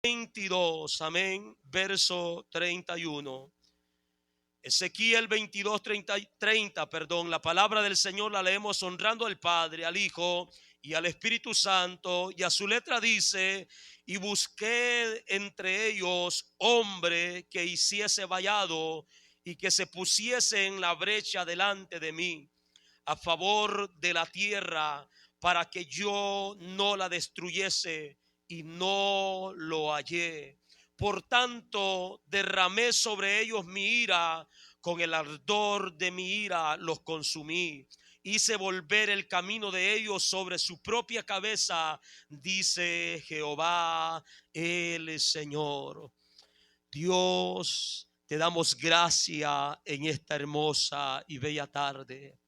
22, amén, verso 31. Ezequiel 22, 30, perdón. La palabra del Señor la leemos honrando al Padre, al Hijo y al Espíritu Santo. Y a su letra dice: y busqué entre ellos hombre que hiciese vallado y que se pusiese en la brecha delante de mí, a favor de la tierra, para que yo no la destruyese, y no lo hallé. Por tanto, derramé sobre ellos mi ira, con el ardor de mi ira los consumí. Hice volver el camino de ellos sobre su propia cabeza, dice Jehová el Señor. Dios, te damos gracia en esta hermosa y bella tarde,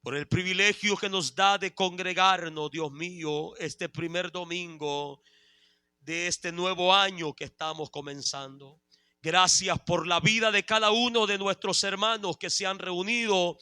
por el privilegio que nos da de congregarnos, Dios mío, este primer domingo de este nuevo año que estamos comenzando. Gracias por la vida de cada uno de nuestros hermanos que se han reunido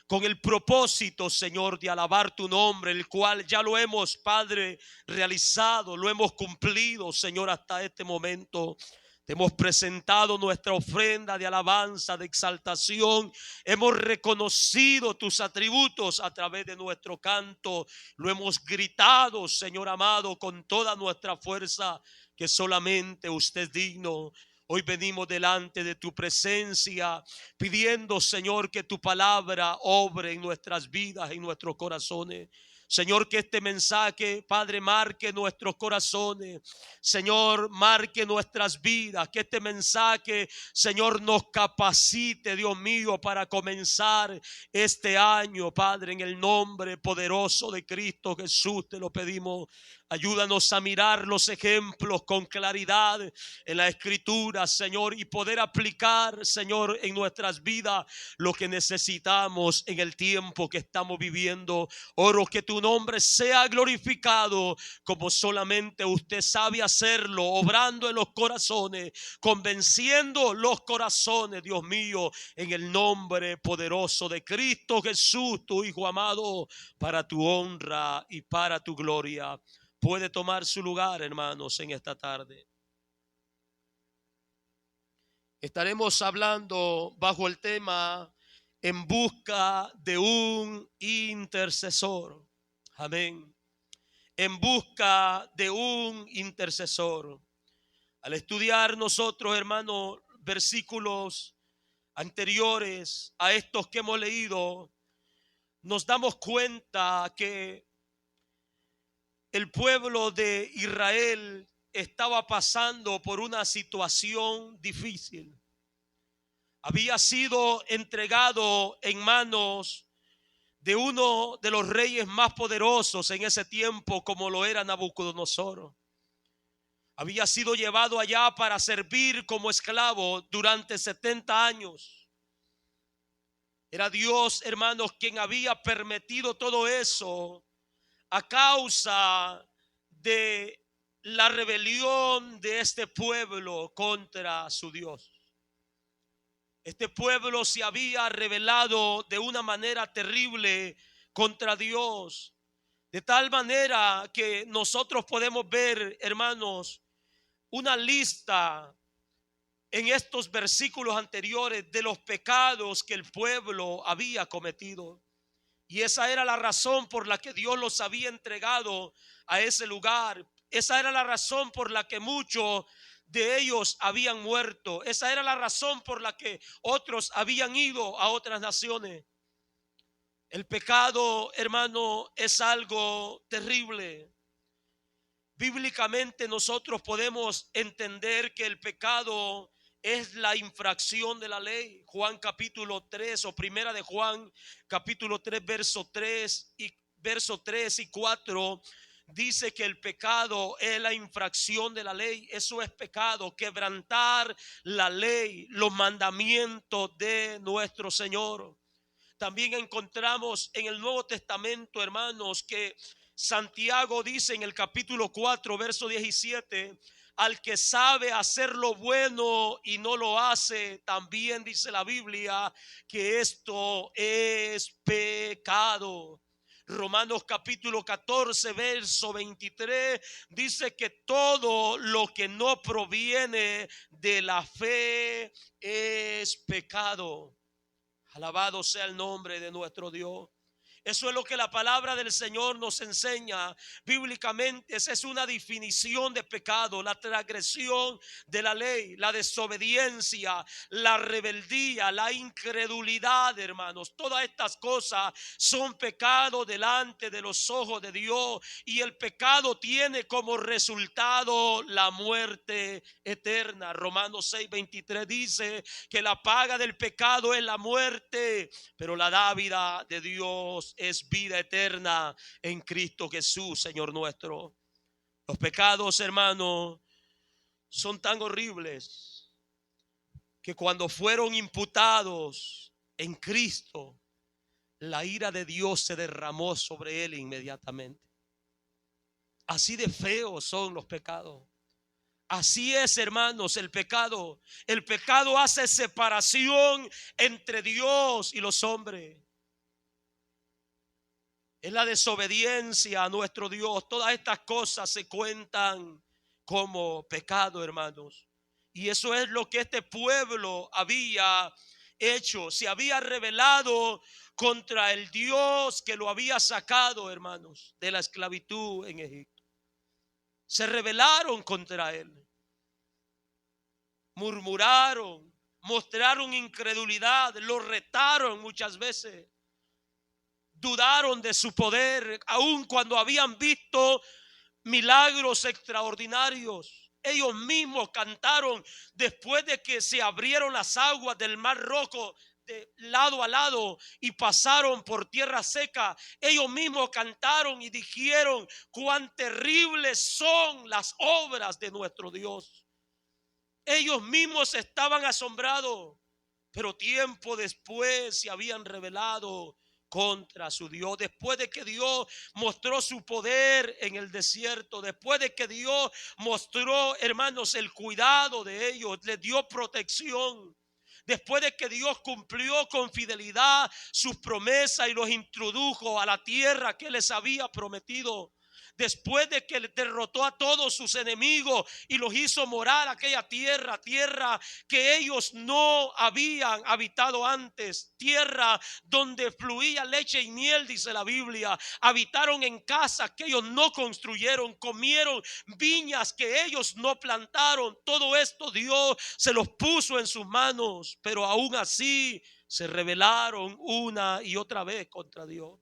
con el propósito, Señor, de alabar tu nombre, el cual ya lo hemos, Padre, realizado, lo hemos cumplido, Señor, hasta este momento. Te hemos presentado nuestra ofrenda de alabanza, de exaltación. Hemos reconocido tus atributos a través de nuestro canto. Lo hemos gritado, Señor amado, con toda nuestra fuerza, que solamente usted es digno. Hoy venimos delante de tu presencia, pidiendo, Señor, que tu palabra obre en nuestras vidas, en nuestros corazones. Señor, que este mensaje, Padre, marque nuestros corazones. Señor, marque nuestras vidas. Que este mensaje, Señor, nos capacite, Dios mío, para comenzar este año, Padre, en el nombre poderoso de Cristo Jesús te lo pedimos. Ayúdanos a mirar los ejemplos con claridad en la Escritura, Señor, y poder aplicar, Señor, en nuestras vidas lo que necesitamos en el tiempo que estamos viviendo. Oro que tu nombre sea glorificado como solamente usted sabe hacerlo, obrando en los corazones, convenciendo los corazones, Dios mío, en el nombre poderoso de Cristo Jesús, tu Hijo amado, para tu honra y para tu gloria. Puede tomar su lugar, hermanos, en esta tarde. Estaremos hablando bajo el tema en busca de un intercesor. Amén. En busca de un intercesor. Al estudiar nosotros, hermanos, versículos anteriores a estos que hemos leído, nos damos cuenta que el pueblo de Israel estaba pasando por una situación difícil. Había sido entregado en manos de uno de los reyes más poderosos en ese tiempo, como lo era Nabucodonosor. Había sido llevado allá para servir como esclavo durante 70 años. Era Dios, hermanos, quien había permitido todo eso a causa de la rebelión de este pueblo contra su Dios. Este pueblo se había rebelado de una manera terrible contra Dios, de tal manera que nosotros podemos ver, hermanos, una lista en estos versículos anteriores de los pecados que el pueblo había cometido. Y esa era la razón por la que Dios los había entregado a ese lugar. Esa era la razón por la que muchos de ellos habían muerto. Esa era la razón por la que otros habían ido a otras naciones. El pecado, hermano, es algo terrible. Bíblicamente nosotros podemos entender que el pecado es la infracción de la ley. Juan capítulo 3 o primera de Juan capítulo 3 verso 3 y 4 dice que el pecado es la infracción de la ley. Eso es pecado, quebrantar la ley, los mandamientos de nuestro Señor. También encontramos en el Nuevo Testamento, hermanos, que Santiago dice en el capítulo 4, verso 17, al que sabe hacer lo bueno y no lo hace, también dice la Biblia que esto es pecado. Romanos capítulo 14, verso 23, dice que todo lo que no proviene de la fe es pecado. Alabado sea el nombre de nuestro Dios. Eso es lo que la palabra del Señor nos enseña bíblicamente. Esa es una definición de pecado: la transgresión de la ley, la desobediencia, la rebeldía, la incredulidad, hermanos. Todas estas cosas son pecado delante de los ojos de Dios, y el pecado tiene como resultado la muerte eterna. Romanos 6:23 dice que la paga del pecado es la muerte, pero la dávida de Dios es vida eterna en Cristo Jesús, Señor nuestro. Los pecados, hermanos, son tan horribles que cuando fueron imputados en Cristo, la ira de Dios se derramó sobre él inmediatamente. Así de feos son los pecados. Así es, hermanos, el pecado. El pecado hace separación entre Dios y los hombres. Es la desobediencia a nuestro Dios. Todas estas cosas se cuentan como pecado, hermanos. Y eso es lo que este pueblo había hecho. Se había rebelado contra el Dios que lo había sacado, hermanos, de la esclavitud en Egipto. Se rebelaron contra él. Murmuraron, mostraron incredulidad, lo retaron muchas veces. Dudaron de su poder, aun cuando habían visto milagros extraordinarios. Ellos mismos cantaron después de que se abrieron las aguas del Mar Rojo de lado a lado y pasaron por tierra seca. Ellos mismos cantaron y dijeron: cuán terribles son las obras de nuestro Dios. Ellos mismos estaban asombrados, pero tiempo después se habían rebelado contra su Dios. Después de que Dios mostró su poder en el desierto, después de que Dios mostró, hermanos, el cuidado de ellos, les dio protección, después de que Dios cumplió con fidelidad sus promesas y los introdujo a la tierra que les había prometido, después de que derrotó a todos sus enemigos y los hizo morar aquella tierra, tierra que ellos no habían habitado antes, tierra donde fluía leche y miel, dice la Biblia. Habitaron en casas que ellos no construyeron, comieron viñas que ellos no plantaron. Todo esto Dios se los puso en sus manos, pero aún así se rebelaron una y otra vez contra Dios,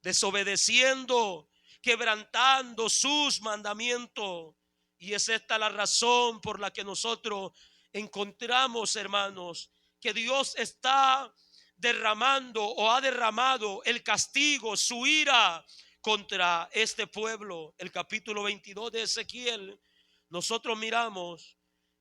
desobedeciendo, quebrantando sus mandamientos. Y es esta la razón por la que nosotros encontramos, hermanos, que Dios está derramando o ha derramado el castigo, su ira contra este pueblo. El capítulo 22 de Ezequiel, nosotros miramos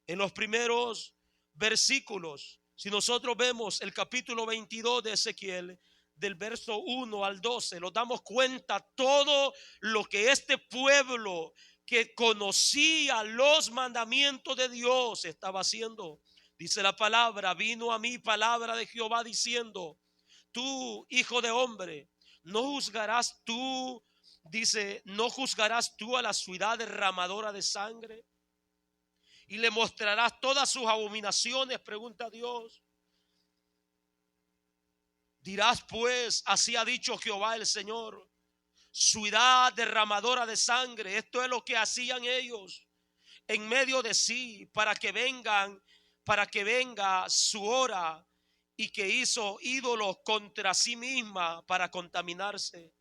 en los primeros versículos. Si nosotros vemos el capítulo 22 de Ezequiel, del verso 1 al 12, nos damos cuenta todo lo que este pueblo que conocía los mandamientos de Dios estaba haciendo. Dice la palabra: vino a mí palabra de Jehová diciendo: tú, hijo de hombre, no juzgarás tú, dice, no juzgarás tú a la ciudad derramadora de sangre y le mostrarás todas sus abominaciones. Pregunta Dios. Dirás pues: así ha dicho Jehová el Señor, ciudad derramadora de sangre. Esto es lo que hacían ellos en medio de sí, para que venga su hora, y que hizo ídolos contra sí misma para contaminarse.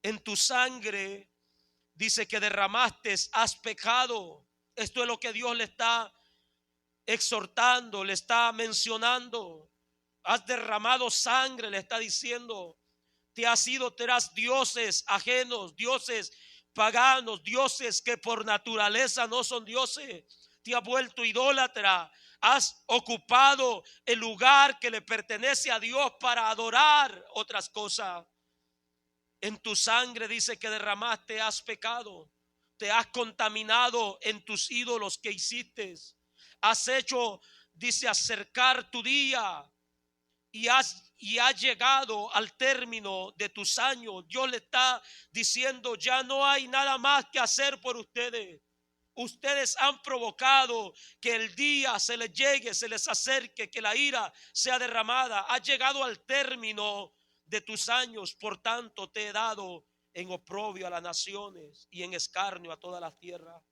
En tu sangre, dice, que derramaste, has pecado. Esto es lo que Dios le está exhortando, le está mencionando. Has derramado sangre, le está diciendo. Te has ido tras dioses ajenos, dioses paganos, dioses que por naturaleza no son dioses. Te has vuelto idólatra. Has ocupado el lugar que le pertenece a Dios para adorar otras cosas. En tu sangre, dice, que derramaste, has pecado. Te has contaminado en tus ídolos que hiciste. Has hecho, dice, acercar tu día y has y ha llegado al término de tus años. Dios le está diciendo, ya no hay nada más que hacer por ustedes. Ustedes han provocado que el día se les llegue, se les acerque, que la ira sea derramada. Ha llegado al término de tus años, por tanto te he dado en oprobio a las naciones y en escarnio a toda la tierra.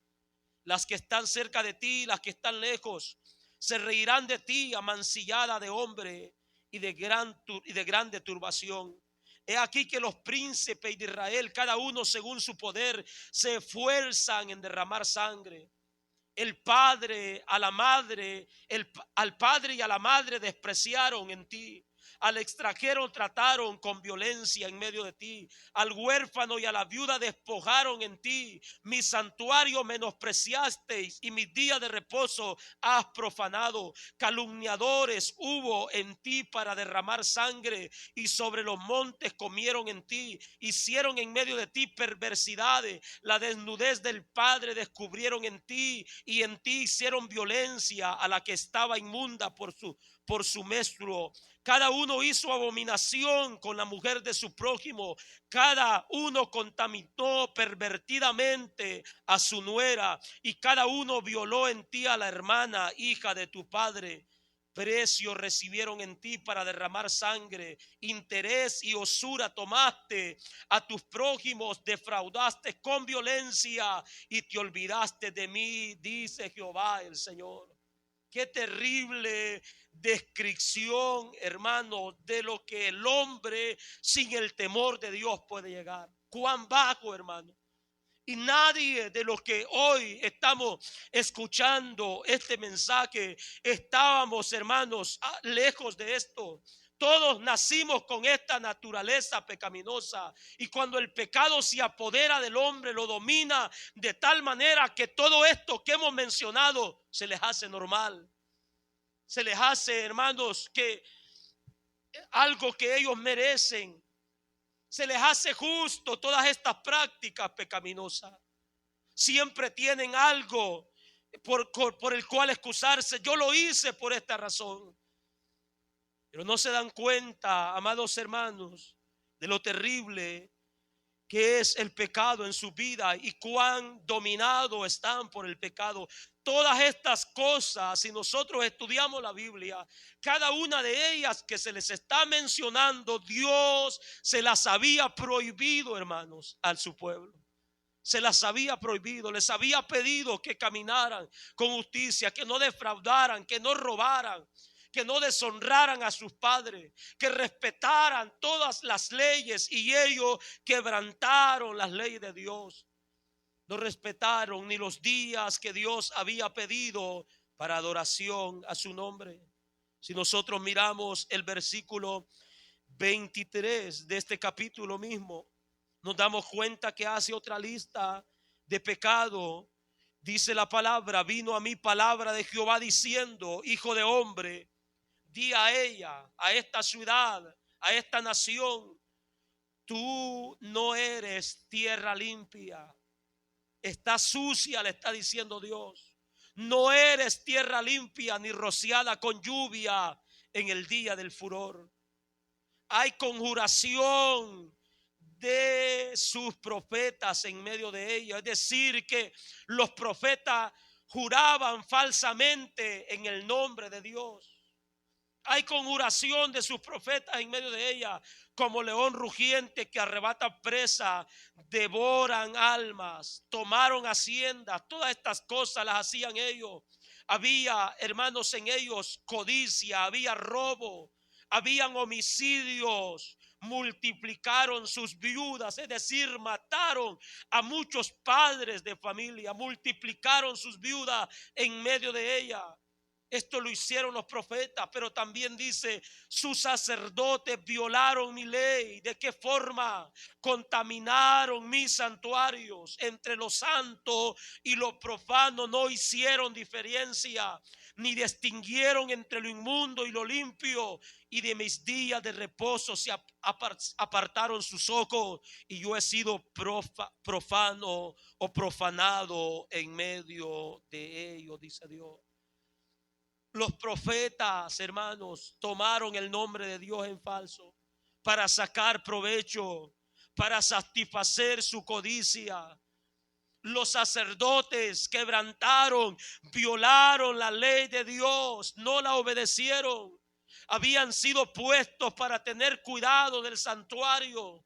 Las que están cerca de ti, las que están lejos, se reirán de ti, amancillada de hombre y de grande turbación. He aquí que los príncipes de Israel, cada uno según su poder, se esfuerzan en derramar sangre. El padre a la madre, al padre y a la madre despreciaron en ti. Al extranjero trataron con violencia en medio de ti. Al huérfano y a la viuda despojaron en ti. Mi santuario menospreciasteis y mis días de reposo has profanado. Calumniadores hubo en ti para derramar sangre, y sobre los montes comieron en ti. Hicieron en medio de ti perversidades. La desnudez del padre descubrieron en ti, y en ti hicieron violencia a la que estaba inmunda por su menstruo. Cada uno hizo abominación con la mujer de su prójimo. Cada uno contaminó pervertidamente a su nuera, y cada uno violó en ti a la hermana, hija de tu padre. Precio recibieron en ti para derramar sangre. Interés y usura tomaste. A tus prójimos defraudaste con violencia y te olvidaste de mí, dice Jehová el Señor. Qué terrible descripción, hermano, de lo que el hombre sin el temor de Dios puede llegar. Cuán bajo, hermano. Y nadie de los que hoy estamos escuchando este mensaje estábamos, hermanos, lejos de esto. Todos nacimos con esta naturaleza pecaminosa, y cuando el pecado se apodera del hombre, lo domina de tal manera que todo esto que hemos mencionado se les hace normal. Se les hace, hermanos, que algo que ellos merecen. Se les hace justo todas estas prácticas pecaminosas. Siempre tienen algo por el cual excusarse. Yo lo hice por esta razón. Pero no se dan cuenta, amados hermanos, de lo terrible que es el pecado en su vida y cuán dominados están por el pecado. Todas estas cosas, si nosotros estudiamos la Biblia, cada una de ellas que se les está mencionando, Dios se las había prohibido, hermanos, a su pueblo. Se las había prohibido, les había pedido que caminaran con justicia, que no defraudaran, que no robaran, que no deshonraran a sus padres, que respetaran todas las leyes, y ellos quebrantaron las leyes de Dios. No respetaron ni los días que Dios había pedido para adoración a su nombre. Si nosotros miramos el versículo 23 de este capítulo mismo, nos damos cuenta que hace otra lista de pecado. Dice la palabra: vino a mí palabra de Jehová diciendo, hijo de hombre, di a ella, a esta ciudad, a esta nación, tú no eres tierra limpia. Está sucia, le está diciendo Dios. No eres tierra limpia ni rociada con lluvia en el día del furor. Hay conjuración de sus profetas en medio de ella. Es decir, que los profetas juraban falsamente en el nombre de Dios. Hay conjuración de sus profetas en medio de ella, como león rugiente que arrebata presa, devoran almas, tomaron haciendas. Todas estas cosas las hacían ellos. Había, hermanos, en ellos codicia, había robo, habían homicidios, multiplicaron sus viudas, es decir, mataron a muchos padres de familia, multiplicaron sus viudas en medio de ella. Esto lo hicieron los profetas, pero también dice, sus sacerdotes violaron mi ley. ¿De qué forma? Contaminaron mis santuarios. Entre lo santo y lo profano no hicieron diferencia, ni distinguieron entre lo inmundo y lo limpio. Y de mis días de reposo se apartaron sus ojos, y yo he sido profano o profanado en medio de ellos, dice Dios. Los profetas, hermanos, tomaron el nombre de Dios en falso para sacar provecho, para satisfacer su codicia. Los sacerdotes quebrantaron, violaron la ley de Dios, no la obedecieron. Habían sido puestos para tener cuidado del santuario,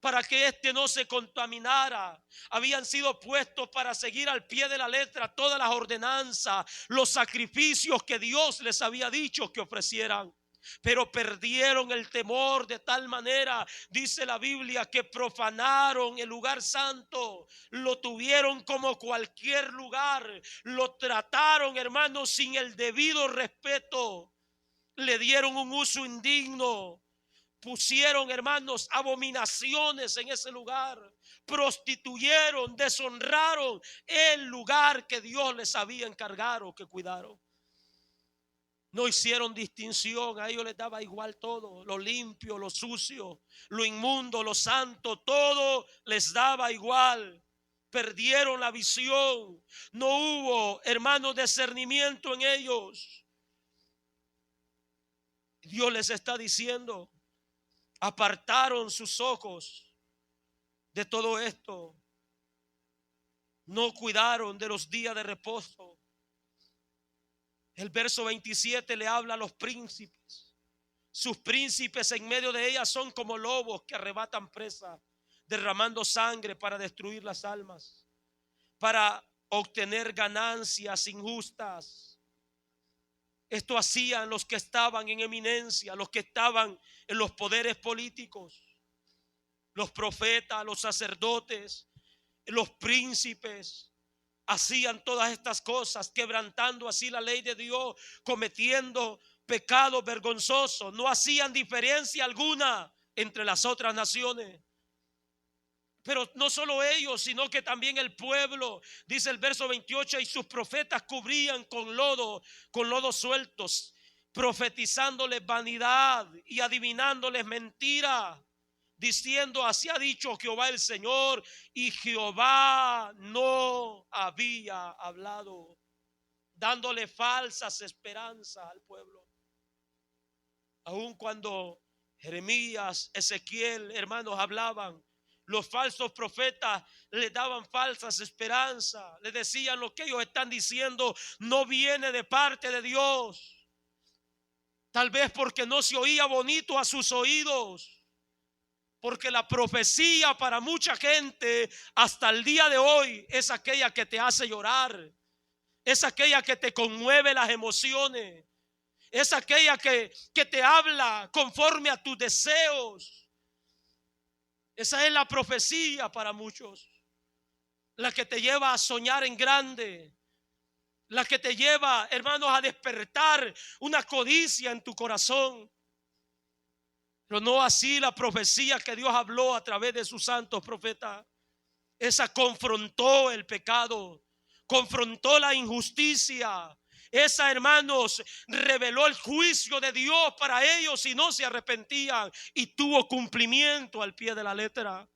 para que éste no se contaminara. Habían sido puestos para seguir al pie de la letra todas las ordenanzas, los sacrificios que Dios les había dicho que ofrecieran. Pero perdieron el temor de tal manera, dice la Biblia, que profanaron el lugar santo. Lo tuvieron como cualquier lugar. Lo trataron, hermanos, sin el debido respeto. Le dieron un uso indigno. Pusieron, hermanos, abominaciones en ese lugar. Prostituyeron, deshonraron el lugar que Dios les había encargado que cuidaron. No hicieron distinción, a ellos les daba igual todo, lo limpio, lo sucio, lo inmundo, lo santo, todo les daba igual. Perdieron la visión, no hubo, hermanos, discernimiento en ellos. Dios les está diciendo, apartaron sus ojos de todo esto, no cuidaron de los días de reposo. El verso 27 le habla a los príncipes. Sus príncipes en medio de ellas son como lobos que arrebatan presa, derramando sangre para destruir las almas, para obtener ganancias injustas. Esto hacían los que estaban en eminencia, los que estaban en los poderes políticos, los profetas, los sacerdotes, los príncipes. Hacían todas estas cosas, quebrantando así la ley de Dios, cometiendo pecados vergonzosos. No hacían diferencia alguna entre las otras naciones. Pero no solo ellos, sino que también el pueblo, dice el verso 28, y sus profetas cubrían con lodo sueltos, profetizándoles vanidad y adivinándoles mentira, diciendo, así ha dicho Jehová el Señor, y Jehová no había hablado, dándole falsas esperanzas al pueblo. Aun cuando Jeremías, Ezequiel, hermanos, hablaban, los falsos profetas les daban falsas esperanzas, les decían lo que ellos están diciendo no viene de parte de Dios, tal vez porque no se oía bonito a sus oídos. Porque la profecía para mucha gente hasta el día de hoy es aquella que te hace llorar, es aquella que te conmueve las emociones, es aquella que te habla conforme a tus deseos. Esa es la profecía para muchos, la que te lleva a soñar en grande, la que te lleva, hermanos, a despertar una codicia en tu corazón. Pero no así la profecía que Dios habló a través de sus santos profetas. Esa confrontó el pecado, confrontó la injusticia. Esa, hermanos, reveló el juicio de Dios para ellos y no se arrepentían, y tuvo cumplimiento al pie de la letra.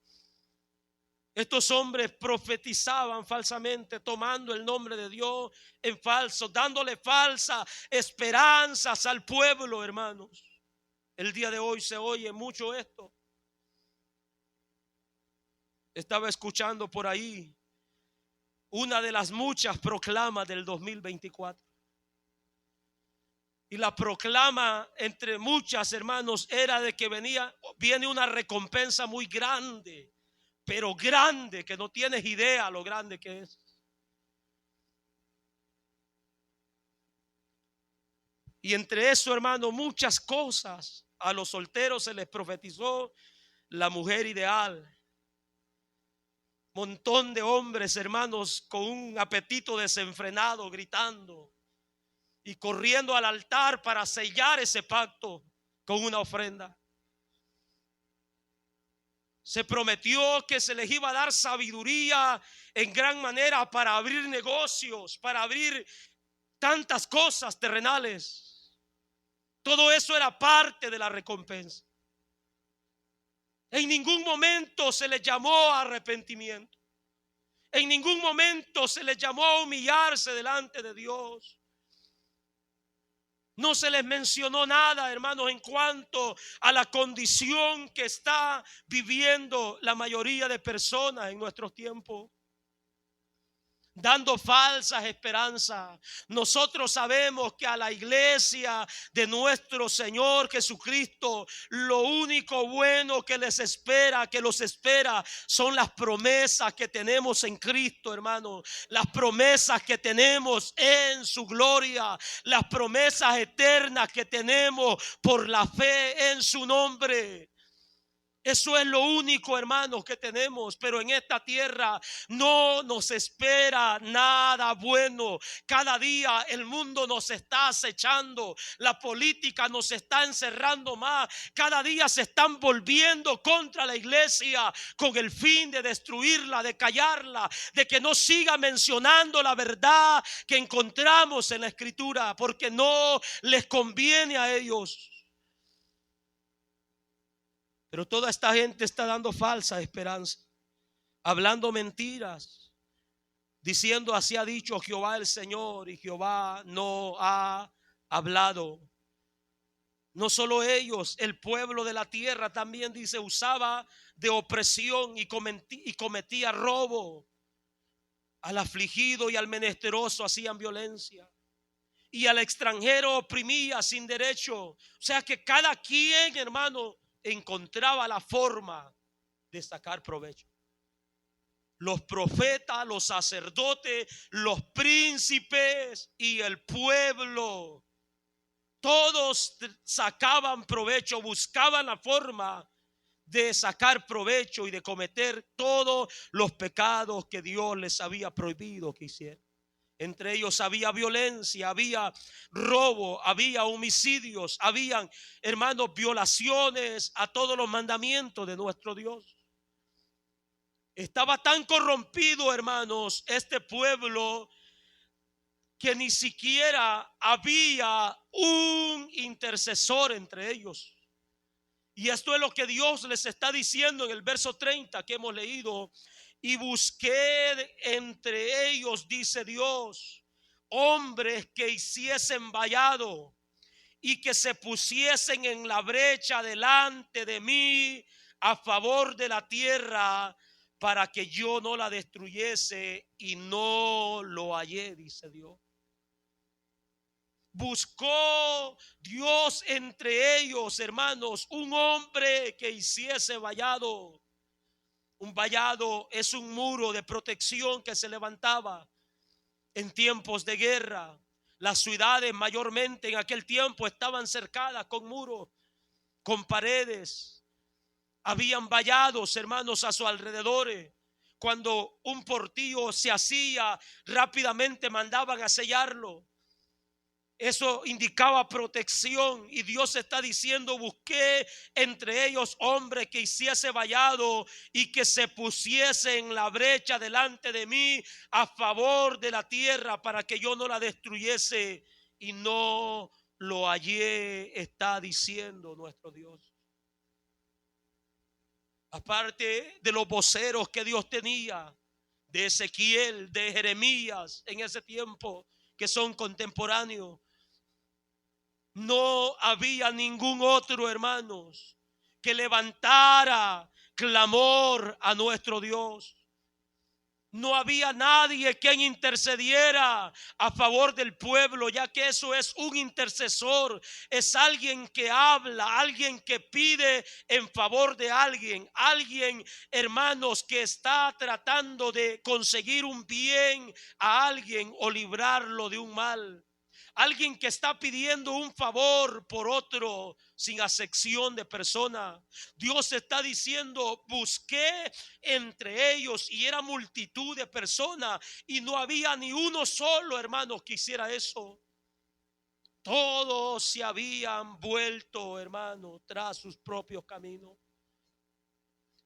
Estos hombres profetizaban falsamente, tomando el nombre de Dios en falso, dándole falsas esperanzas al pueblo, hermanos. El día de hoy se oye mucho esto. Estaba escuchando por ahí una de las muchas proclamas del 2024. Y la proclama entre muchas, hermanos, era de que viene una recompensa muy grande, pero grande, que no tienes idea lo grande que es. Y entre eso, hermano, muchas cosas. A los solteros se les profetizó la mujer ideal. Montón de hombres, hermanos, con un apetito desenfrenado, gritando y corriendo al altar para sellar ese pacto con una ofrenda. Se prometió que se les iba a dar sabiduría en gran manera para abrir negocios, para abrir tantas cosas terrenales. Todo eso era parte de la recompensa. En ningún momento se les llamó a arrepentimiento. En ningún momento se les llamó a humillarse delante de Dios. No se les mencionó nada, hermanos, en cuanto a la condición que está viviendo la mayoría de personas en nuestros tiempos, dando falsas esperanzas. Nosotros sabemos que a la iglesia de nuestro Señor Jesucristo, lo único bueno que les espera, que los espera, son las promesas que tenemos en Cristo, hermano. Las promesas que tenemos en su gloria, las promesas eternas que tenemos por la fe en su nombre. Eso es lo único, hermanos, que tenemos. Pero en esta tierra no nos espera nada bueno. Cada día el mundo nos está acechando. La política nos está encerrando más. Cada día se están volviendo contra la iglesia con el fin de destruirla, de callarla, de que no siga mencionando la verdad que encontramos en la Escritura, porque no les conviene a ellos. Pero toda esta gente está dando falsa esperanza, hablando mentiras, diciendo: así ha dicho Jehová el Señor, y Jehová no ha hablado. No solo ellos, el pueblo de la tierra también, dice, usaba de opresión y cometía robo. Al afligido y al menesteroso hacían violencia, y al extranjero oprimía sin derecho. O sea que cada quien, hermano, encontraba la forma de sacar provecho. Los profetas, los sacerdotes, los príncipes y el pueblo, todos sacaban provecho, buscaban la forma de sacar provecho y de cometer todos los pecados que Dios les había prohibido que hicieran. Entre ellos había violencia, había robo, había homicidios, habían, hermanos, violaciones a todos los mandamientos de nuestro Dios. Estaba tan corrompido, hermanos, este pueblo, que ni siquiera había un intercesor entre ellos. Y esto es lo que Dios les está diciendo en el verso 30 que hemos leído. Y busqué entre ellos, dice Dios, hombres que hiciesen vallado y que se pusiesen en la brecha delante de mí a favor de la tierra, para que yo no la destruyese, y no lo hallé, dice Dios. Buscó Dios entre ellos, hermanos, un hombre que hiciese vallado. Un vallado es un muro de protección que se levantaba en tiempos de guerra. Las ciudades mayormente en aquel tiempo estaban cercadas con muros, con paredes. Habían vallados, hermanos, a su alrededor. Cuando un portillo se hacía, rápidamente mandaban a sellarlo. Eso indicaba protección, y Dios está diciendo: busqué entre ellos hombres que hiciese vallado y que se pusiese en la brecha delante de mí a favor de la tierra, para que yo no la destruyese, y no lo hallé, está diciendo nuestro Dios. Aparte de los voceros que Dios tenía, de Ezequiel, de Jeremías en ese tiempo, que son contemporáneos, no había ningún otro, hermanos, que levantara clamor a nuestro Dios. No había nadie quien intercediera a favor del pueblo, ya que eso es un intercesor. Es alguien que habla, alguien que pide en favor de alguien. Alguien, hermanos, que está tratando de conseguir un bien a alguien o librarlo de un mal. Alguien que está pidiendo un favor por otro sin acepción de persona. Dios está diciendo: busqué entre ellos, y era multitud de personas, y no había ni uno solo, hermanos, que hiciera eso. Todos se habían vuelto, hermanos, tras sus propios caminos.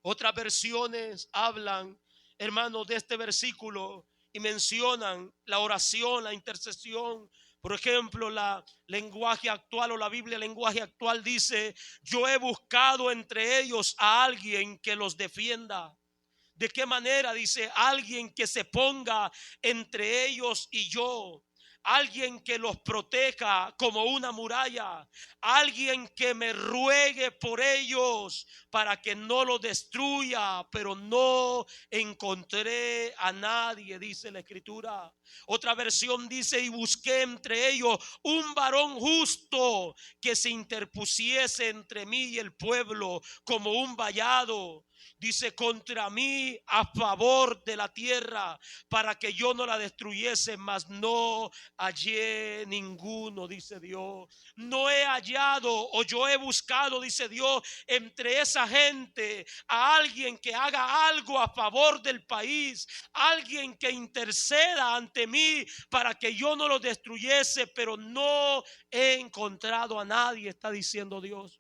Otras versiones hablan, hermanos, de este versículo y mencionan la oración, la intercesión. Por ejemplo, la lenguaje actual, o la Biblia lenguaje actual, dice: yo he buscado entre ellos a alguien que los defienda. ¿De qué manera? Dice: alguien que se ponga entre ellos y yo. alguien que los proteja como una muralla, alguien que me ruegue por ellos para que no los destruya, pero no encontré a nadie, dice la Escritura. Otra versión dice: y busqué entre ellos un varón justo que se interpusiese entre mí y el pueblo como un vallado. Dice: contra mí a favor de la tierra, para que yo no la destruyese, mas no hallé ninguno, dice Dios. No he hallado, o yo he buscado, dice Dios, entre esa gente a alguien que haga algo a favor del país, alguien que interceda ante mí para que yo no lo destruyese, pero no he encontrado a nadie, está diciendo Dios.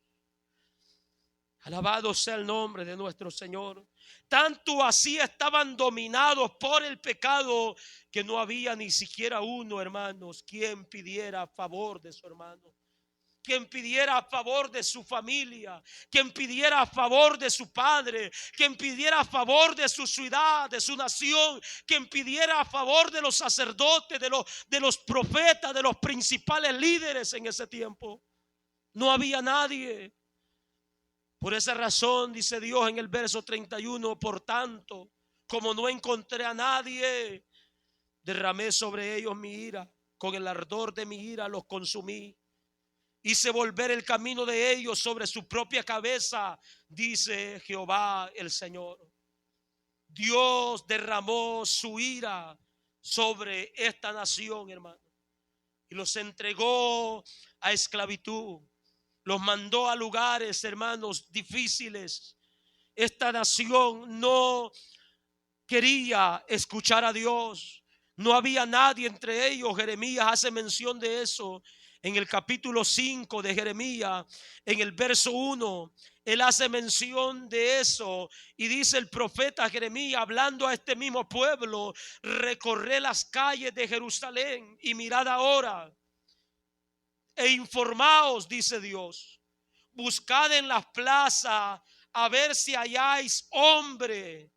Alabado sea el nombre de nuestro Señor. Tanto así estaban dominados por el pecado que no había ni siquiera uno, hermanos, quien pidiera a favor de su hermano, quien pidiera a favor de su familia, quien pidiera a favor de su padre, quien pidiera a favor de su ciudad, de su nación, quien pidiera a favor de los sacerdotes, de los profetas, de los principales líderes en ese tiempo. No había nadie. Por esa razón dice Dios en el verso 31: por tanto, como no encontré a nadie, derramé sobre ellos mi ira, con el ardor de mi ira los consumí. Hice volver el camino de ellos sobre su propia cabeza, dice Jehová el Señor. Dios derramó su ira sobre esta nación, hermano, y los entregó a esclavitud. Los mandó a lugares, hermanos, difíciles. Esta nación no quería escuchar a Dios. No había nadie entre ellos. Jeremías hace mención de eso en el capítulo 5 de Jeremías, en el verso 1. Él hace mención de eso y dice el profeta Jeremías, hablando a este mismo pueblo: recorré las calles de Jerusalén y mirad ahora e informaos, dice Dios. Buscad en las plazas a ver si halláis hombre,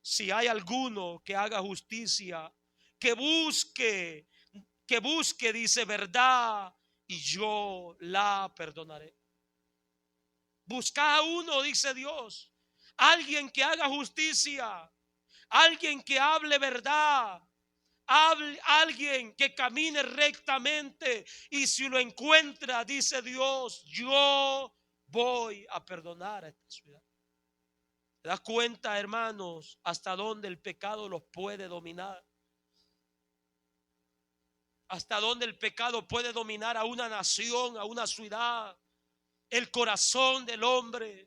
si hay alguno que haga justicia, que busque, dice, verdad, y yo la perdonaré. Buscad a uno, dice Dios, alguien que haga justicia, alguien que hable verdad, alguien que camine rectamente, y si lo encuentra, dice Dios, yo voy a perdonar a esta ciudad. ¿Te das cuenta, hermanos, hasta dónde el pecado los puede dominar? Hasta dónde el pecado puede dominar a una nación, a una ciudad, el corazón del hombre.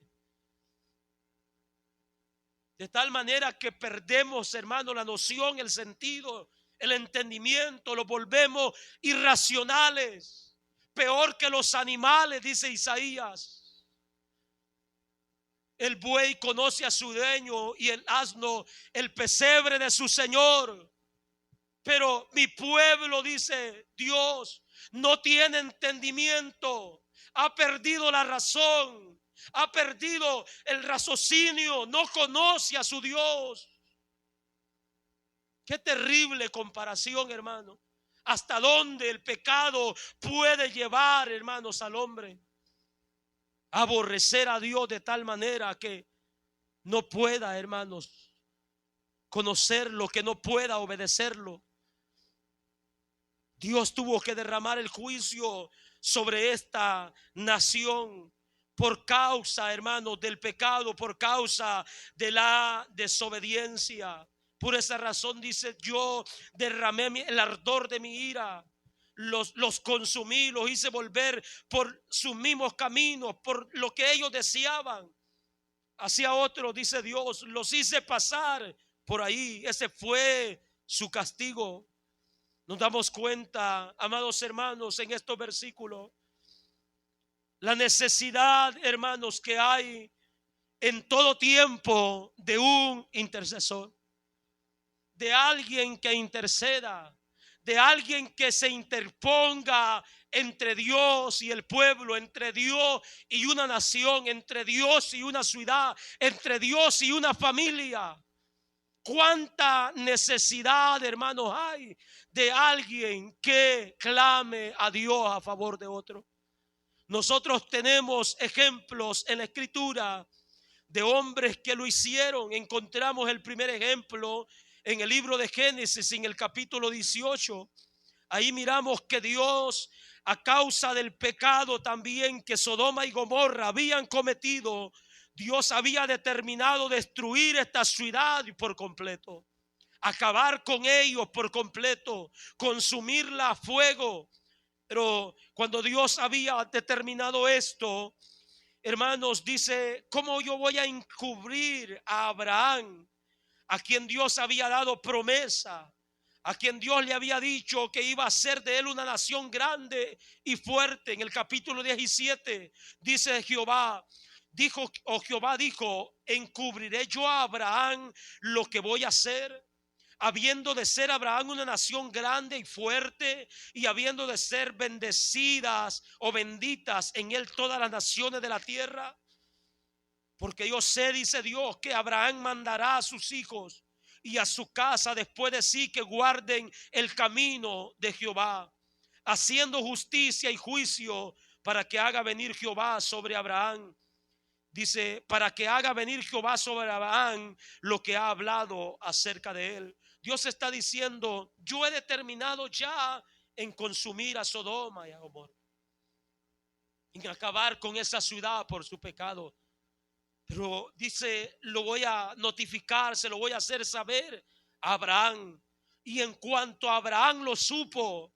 De tal manera que perdemos, hermano, la noción, el sentido, el entendimiento, lo volvemos irracionales, peor que los animales, dice Isaías. El buey conoce a su dueño y el asno el pesebre de su señor. Pero mi pueblo, dice Dios, no tiene entendimiento, ha perdido la razón, ha perdido el raciocinio, no conoce a su Dios. Qué terrible comparación, hermano. Hasta dónde el pecado puede llevar, hermanos, al hombre a aborrecer a Dios de tal manera que no pueda, hermanos, conocerlo, que no pueda obedecerlo. Dios tuvo que derramar el juicio sobre esta nación por causa, hermanos, del pecado, por causa de la desobediencia. Por esa razón dice: yo derramé el ardor de mi ira, los consumí, los hice volver por sus mismos caminos, por lo que ellos deseaban. Hacia otros, dice Dios, los hice pasar por ahí. Ese fue su castigo. Nos damos cuenta, amados hermanos, en estos versículos, la necesidad, hermanos, que hay en todo tiempo de un intercesor, de alguien que interceda, de alguien que se interponga entre Dios y el pueblo, entre Dios y una nación, entre Dios y una ciudad, entre Dios y una familia. ¿Cuánta necesidad, hermanos, hay de alguien que clame a Dios a favor de otro? Nosotros tenemos ejemplos en la Escritura de hombres que lo hicieron. Encontramos el primer ejemplo en el libro de Génesis, en el capítulo 18. Ahí miramos que Dios, a causa del pecado también que Sodoma y Gomorra habían cometido, Dios había determinado destruir esta ciudad por completo, acabar con ellos por completo, consumirla a fuego. Pero cuando Dios había determinado esto, hermanos, dice: ¿cómo yo voy a encubrir a Abraham, a quien Dios había dado promesa, a quien Dios le había dicho que iba a ser de él una nación grande y fuerte? En el capítulo 17 dice Jehová dijo: ¿encubriré yo a Abraham lo que voy a hacer? Habiendo de ser Abraham una nación grande y fuerte, y habiendo de ser bendecidas o benditas en él todas las naciones de la tierra. Porque yo sé, dice Dios, que Abraham mandará a sus hijos y a su casa después de sí que guarden el camino de Jehová, haciendo justicia y juicio, para que haga venir Jehová sobre Abraham. Dice: para que haga venir Jehová sobre Abraham lo que ha hablado acerca de él. Dios está diciendo: yo he determinado ya en consumir a Sodoma y a Gomorra, en acabar con esa ciudad por su pecado. Pero dice: lo voy a notificar, se lo voy a hacer saber a Abraham. Y en cuanto Abraham lo supo,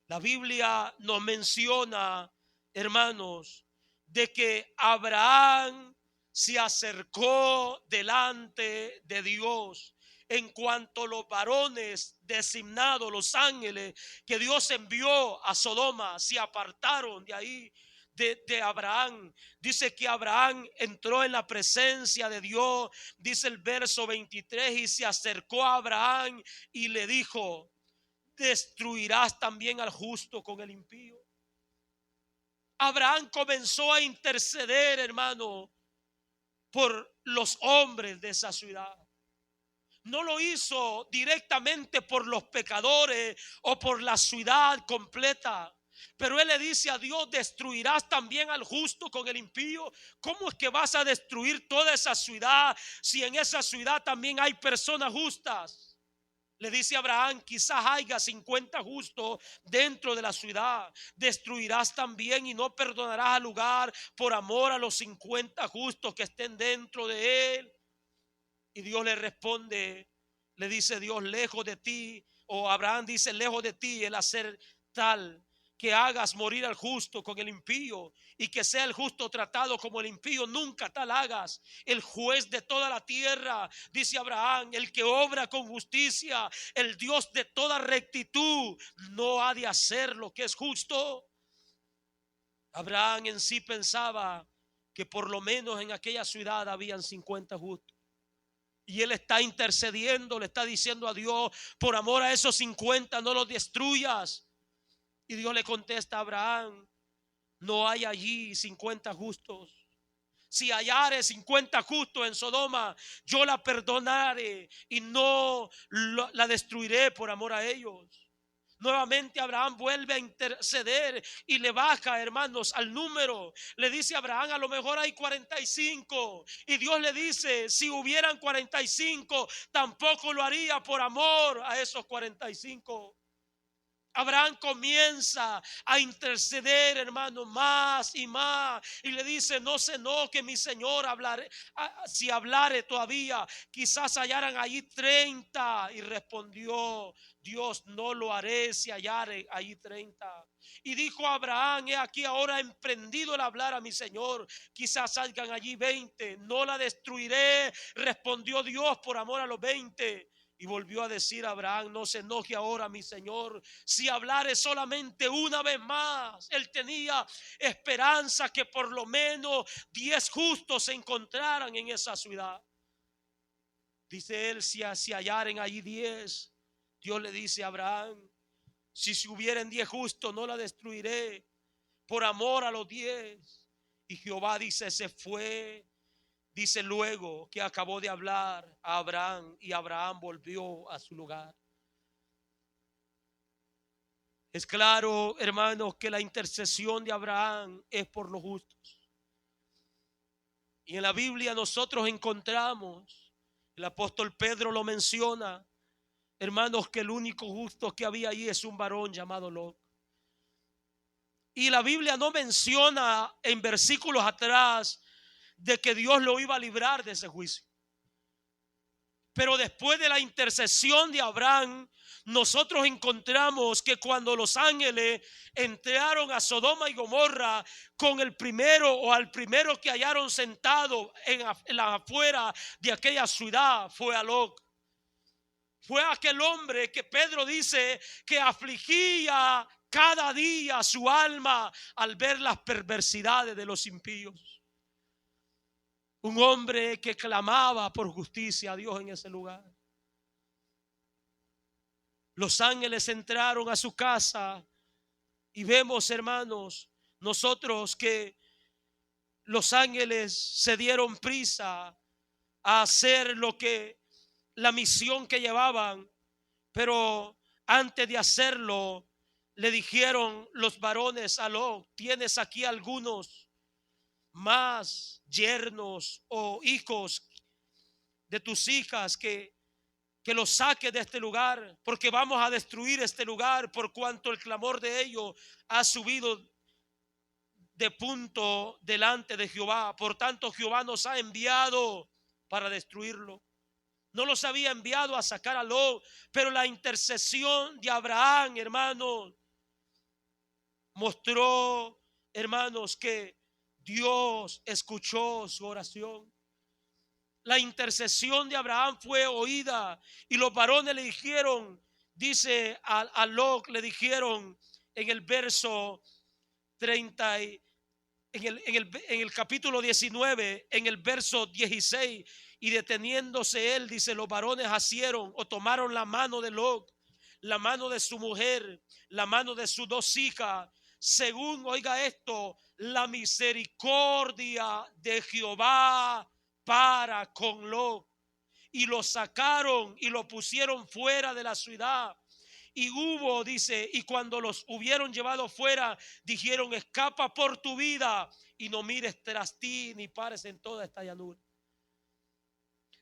la Biblia nos menciona, hermanos, de que Abraham se acercó delante de Dios. En cuanto los varones designados, los ángeles que Dios envió a Sodoma, se apartaron de ahí, de Abraham, dice que Abraham entró en la presencia de Dios. Dice el verso 23: y se acercó a Abraham y le dijo: ¿destruirás también al justo con el impío? Abraham comenzó a interceder, hermano, por los hombres de esa ciudad. No lo hizo directamente por los pecadores o por la ciudad completa, pero él le dice a Dios: ¿destruirás también al justo con el impío? ¿Cómo es que vas a destruir toda esa ciudad si en esa ciudad también hay personas justas? Le dice Abraham: quizás haya 50 justos dentro de la ciudad. ¿Destruirás también y no perdonarás al lugar por amor a los 50 justos que estén dentro de él? Y Dios le responde, le dice Dios: lejos de ti, o Abraham dice: lejos de ti el hacer tal que hagas morir al justo con el impío, y que sea el justo tratado como el impío, nunca tal hagas. El juez de toda la tierra, dice Abraham, el que obra con justicia, el Dios de toda rectitud, no ha de hacer lo que es justo. Abraham en sí pensaba que por lo menos en aquella ciudad habían 50 justos. Y él está intercediendo, le está diciendo a Dios: por amor a esos 50 no los destruyas. Y Dios le contesta a Abraham: no hay allí 50 justos. Si hallare 50 justos en Sodoma, yo la perdonaré y no la destruiré por amor a ellos. Nuevamente Abraham vuelve a interceder y le baja, hermanos, al número. Le dice a Abraham: a lo mejor hay 45. Y Dios le dice: si hubieran 45, tampoco lo haría por amor a esos 45. Abraham comienza a interceder, hermano, más y más, y le dice: no se enoje mi Señor, si hablare todavía, quizás hallaran allí 30. Y respondió Dios: no lo haré si hallare allí 30. Y dijo Abraham: he aquí ahora he emprendido el hablar a mi Señor, quizás salgan allí 20. No la destruiré, respondió Dios, por amor a los 20. Y volvió a decir a Abraham: no se enoje ahora mi Señor, si hablare solamente una vez más. Él tenía esperanza que por lo menos 10 justos se encontraran en esa ciudad. Dice él: si hallaren allí 10. Dios le dice a Abraham: si hubieren 10 justos, no la destruiré por amor a los 10. Y Jehová dice: se fue Dice luego que acabó de hablar a Abraham y Abraham volvió a su lugar. Es claro, hermanos, que la intercesión de Abraham es por los justos. Y en la Biblia nosotros encontramos, el apóstol Pedro lo menciona, hermanos, que el único justo que había allí es un varón llamado Lot. Y la Biblia no menciona en versículos atrás de que Dios lo iba a librar de ese juicio. Pero después de la intercesión de Abraham, nosotros encontramos que cuando los ángeles entraron a Sodoma y Gomorra con el primero o al primero que hallaron sentado en la afuera de aquella ciudad, fue a Lot. Fue aquel hombre que Pedro dice que afligía cada día su alma al ver las perversidades de los impíos. Un hombre que clamaba por justicia a Dios en ese lugar. Los ángeles entraron a su casa y vemos, hermanos, nosotros que los ángeles se dieron prisa a hacer la misión que llevaban, pero antes de hacerlo le dijeron los varones a Lot: ¿tienes aquí algunos más yernos o hijos de tus hijas que los saques de este lugar? Porque vamos a destruir este lugar, por cuanto el clamor de ellos ha subido de punto delante de Jehová. Por tanto, Jehová nos ha enviado para destruirlo. No los había enviado a sacar a Lot, pero la intercesión de Abraham, hermanos, mostró, hermanos, que Dios escuchó su oración. La intercesión de Abraham fue oída y los varones le dijeron, dice a Lot, le dijeron en el verso 30, en el capítulo 19, en el verso 16, y deteniéndose él, dice, los varones asieron o tomaron la mano de Lot, la mano de su mujer, la mano de sus dos hijas, según, oiga esto, la misericordia de Jehová para con Lot, y lo sacaron y lo pusieron fuera de la ciudad. Y hubo, dice, y cuando los hubieron llevado fuera, dijeron: escapa por tu vida y no mires tras ti ni pares en toda esta llanura.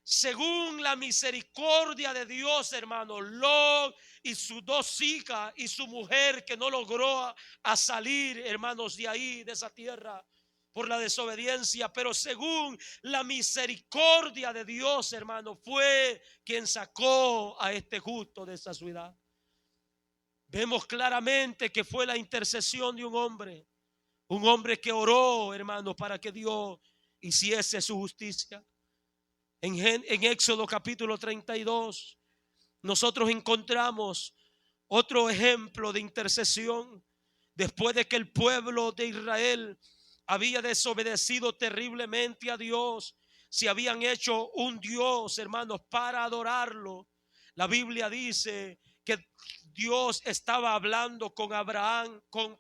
Según la misericordia de Dios, hermano, Lot y sus dos hijas y su mujer, que no logró a salir, hermanos, de ahí, de esa tierra, por la desobediencia, pero según la misericordia de Dios, hermano, fue quien sacó a este justo de esa ciudad. Vemos claramente que fue la intercesión de un hombre que oró, hermano, para que Dios hiciese su justicia. En Éxodo capítulo 32 nosotros encontramos otro ejemplo de intercesión. Después de que el pueblo de Israel había desobedecido terriblemente a Dios, se habían hecho un Dios, hermanos, para adorarlo. La Biblia dice que Dios estaba hablando con Abraham, con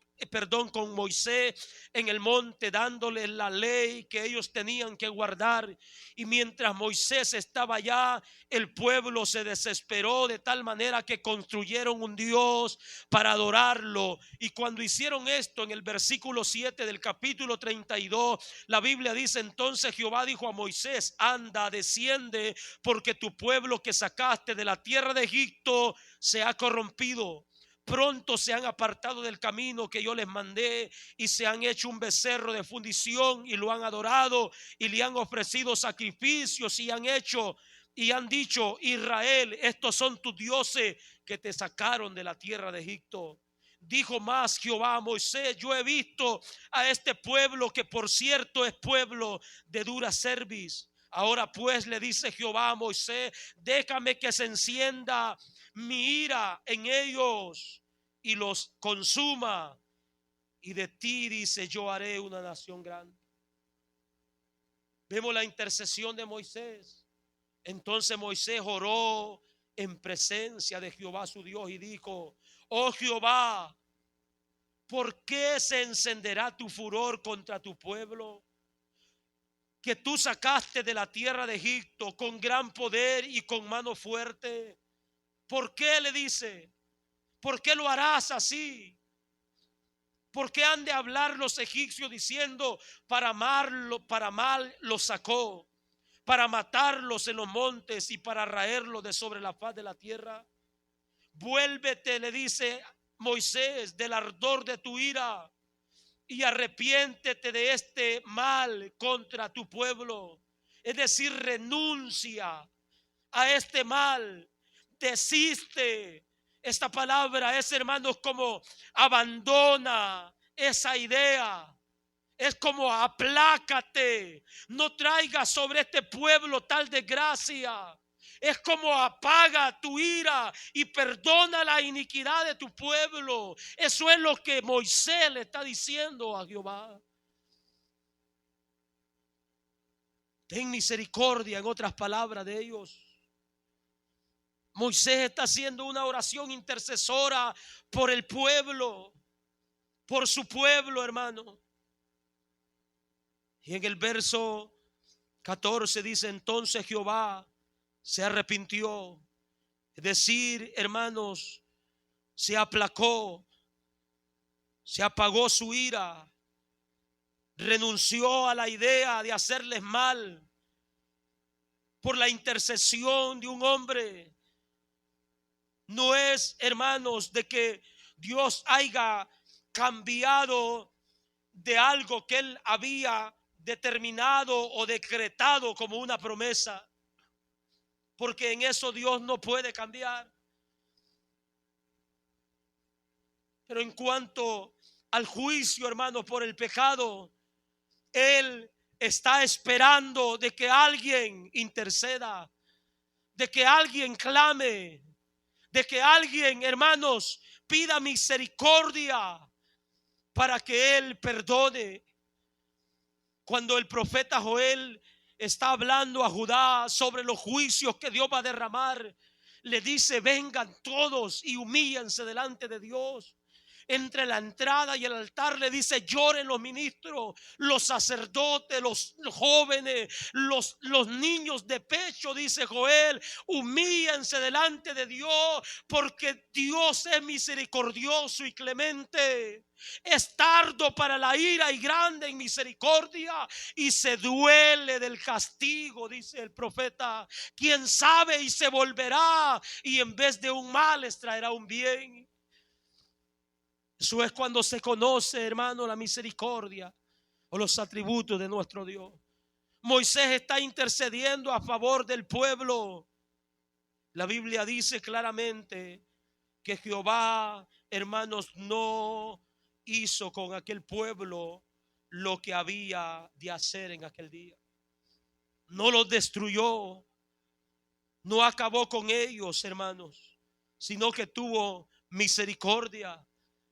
Moisés en el monte, dándole la ley que ellos tenían que guardar. Y mientras Moisés estaba allá, el pueblo se desesperó de tal manera que construyeron un Dios para adorarlo. Y cuando hicieron esto, en el versículo 7 del capítulo 32, la Biblia dice: entonces Jehová dijo a Moisés: anda, desciende, porque tu pueblo que sacaste de la tierra de Egipto se ha corrompido. Pronto se han apartado del camino que yo les mandé y se han hecho un becerro de fundición y lo han adorado y le han ofrecido sacrificios y han dicho: Israel, estos son tus dioses que te sacaron de la tierra de Egipto. Dijo más Jehová a Moisés: yo he visto a este pueblo, que por cierto es pueblo de dura cerviz. Ahora pues, le dice Jehová a Moisés: déjame que se encienda mi ira en ellos y los consuma, y de ti, dice, yo haré una nación grande. Vemos la intercesión de Moisés. Entonces Moisés oró en presencia de Jehová su Dios y dijo: oh Jehová, ¿por qué se encenderá tu furor contra tu pueblo? que tú sacaste de la tierra de Egipto con gran poder y con mano fuerte. ¿Por qué?, le dice. ¿Por qué lo harás así? ¿Por qué han de hablar los egipcios diciendo para mal los sacó, para matarlos en los montes y para raerlos de sobre la faz de la tierra? Vuélvete, le dice Moisés, del ardor de tu ira y arrepiéntete de este mal contra tu pueblo. Es decir, renuncia a este mal, desiste. Esta palabra es, hermanos, como abandona esa idea. Es como aplácate, no traigas sobre este pueblo tal desgracia. Es como apaga tu ira y perdona la iniquidad de tu pueblo. Eso es lo que Moisés le está diciendo a Jehová. Ten misericordia, en otras palabras, de ellos. Moisés está haciendo una oración intercesora por el pueblo, por su pueblo, hermano. Y en el verso 14 dice: entonces Jehová se arrepintió. Es decir, hermanos, se aplacó, se apagó su ira, renunció a la idea de hacerles mal por la intercesión de un hombre. No es, hermanos, de que Dios haya cambiado de algo que él había determinado o decretado como una promesa, porque en eso Dios no puede cambiar. Pero en cuanto al juicio, hermanos, por el pecado, él está esperando de que alguien interceda, de que alguien clame, de que alguien, hermanos, pida misericordia para que él perdone. Cuando el profeta Joel está hablando a Judá sobre los juicios que Dios va a derramar, le dice: vengan todos y humíllense delante de Dios. Entre la entrada y el altar le dice: lloren los ministros, los sacerdotes, los jóvenes, los niños de pecho, dice Joel, humíllense delante de Dios, porque Dios es misericordioso y clemente. Es tardo para la ira y grande en misericordia, y se duele del castigo, dice el profeta. Quién sabe, y se volverá, y en vez de un mal les traerá un bien. Eso es cuando se conoce, hermano, la misericordia o los atributos de nuestro Dios. Moisés está intercediendo a favor del pueblo. La Biblia dice claramente que Jehová, hermanos, no hizo con aquel pueblo lo que había de hacer en aquel día. No los destruyó, no acabó con ellos, hermanos, sino que tuvo misericordia.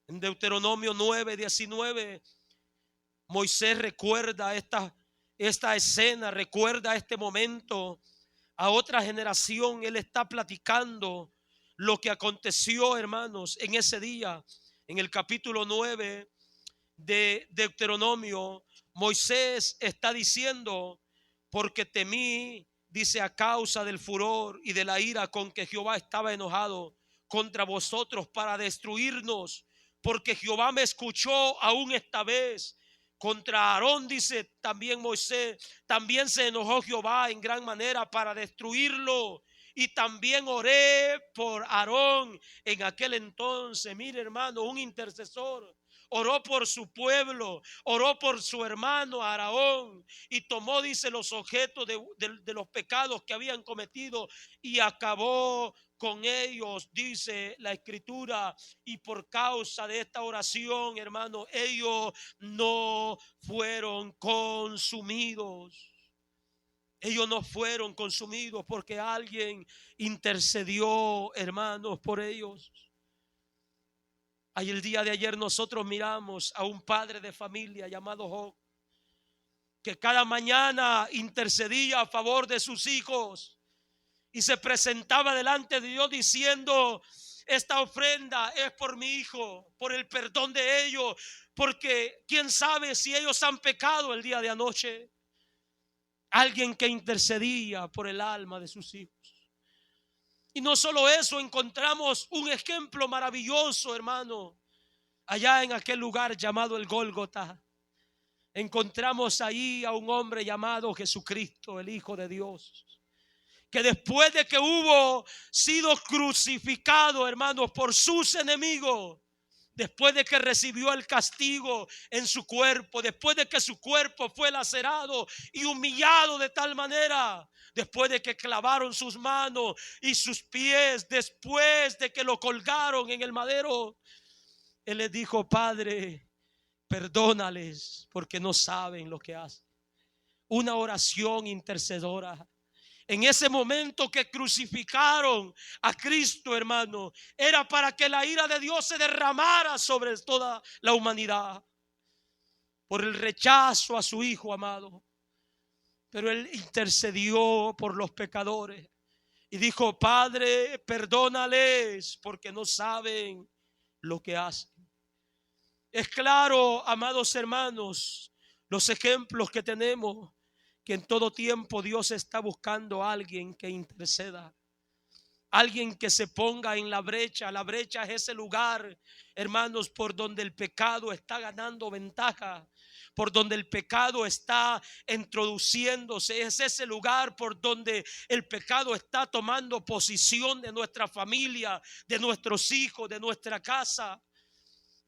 En Deuteronomio 9:19, Moisés recuerda esta escena, recuerda este momento a otra generación. Él está platicando lo que aconteció, hermanos, en ese día. En el capítulo 9 de Deuteronomio, Moisés está diciendo: porque temí, dice, a causa del furor y de la ira con que Jehová estaba enojado contra vosotros para destruirnos, porque Jehová me escuchó aún esta vez. Contra Aarón, dice también Moisés, también se enojó Jehová en gran manera para destruirlo. Y también oré por Aarón en aquel entonces. Mire, hermano, un intercesor oró por su pueblo, oró por su hermano Aarón, y tomó, dice, los objetos de los pecados que habían cometido y acabó con ellos, dice la escritura. Y por causa de esta oración, hermano, ellos no fueron consumidos. Ellos no fueron consumidos porque alguien intercedió, hermanos, por ellos. El día de ayer nosotros miramos a un padre de familia llamado Job, que cada mañana intercedía a favor de sus hijos y se presentaba delante de Dios diciendo: esta ofrenda es por mi hijo, por el perdón de ellos, porque quién sabe si ellos han pecado el día de anoche. alguien que intercedía por el alma de sus hijos. Y no solo eso, encontramos un ejemplo maravilloso, hermano, allá en aquel lugar llamado el Gólgota. Encontramos ahí a un hombre llamado Jesucristo, el Hijo de Dios, que después de que hubo sido crucificado, hermanos, por sus enemigos, después de que recibió el castigo en su cuerpo, después de que su cuerpo fue lacerado y humillado de tal manera, después de que clavaron sus manos y sus pies, después de que lo colgaron en el madero, Él les dijo: Padre, perdónales porque no saben lo que hacen. Una oración intercedora. En ese momento que crucificaron a Cristo, hermano, era para que la ira de Dios se derramara sobre toda la humanidad por el rechazo a su Hijo amado. Pero Él intercedió por los pecadores y dijo: Padre, perdónales porque no saben lo que hacen. Es claro, amados hermanos, los ejemplos que tenemos, que en todo tiempo Dios está buscando a alguien que interceda, alguien que se ponga en la brecha. La brecha es ese lugar, hermanos, por donde el pecado está ganando ventaja, por donde el pecado está introduciéndose. Es ese lugar por donde el pecado está tomando posición de nuestra familia, de nuestros hijos, de nuestra casa.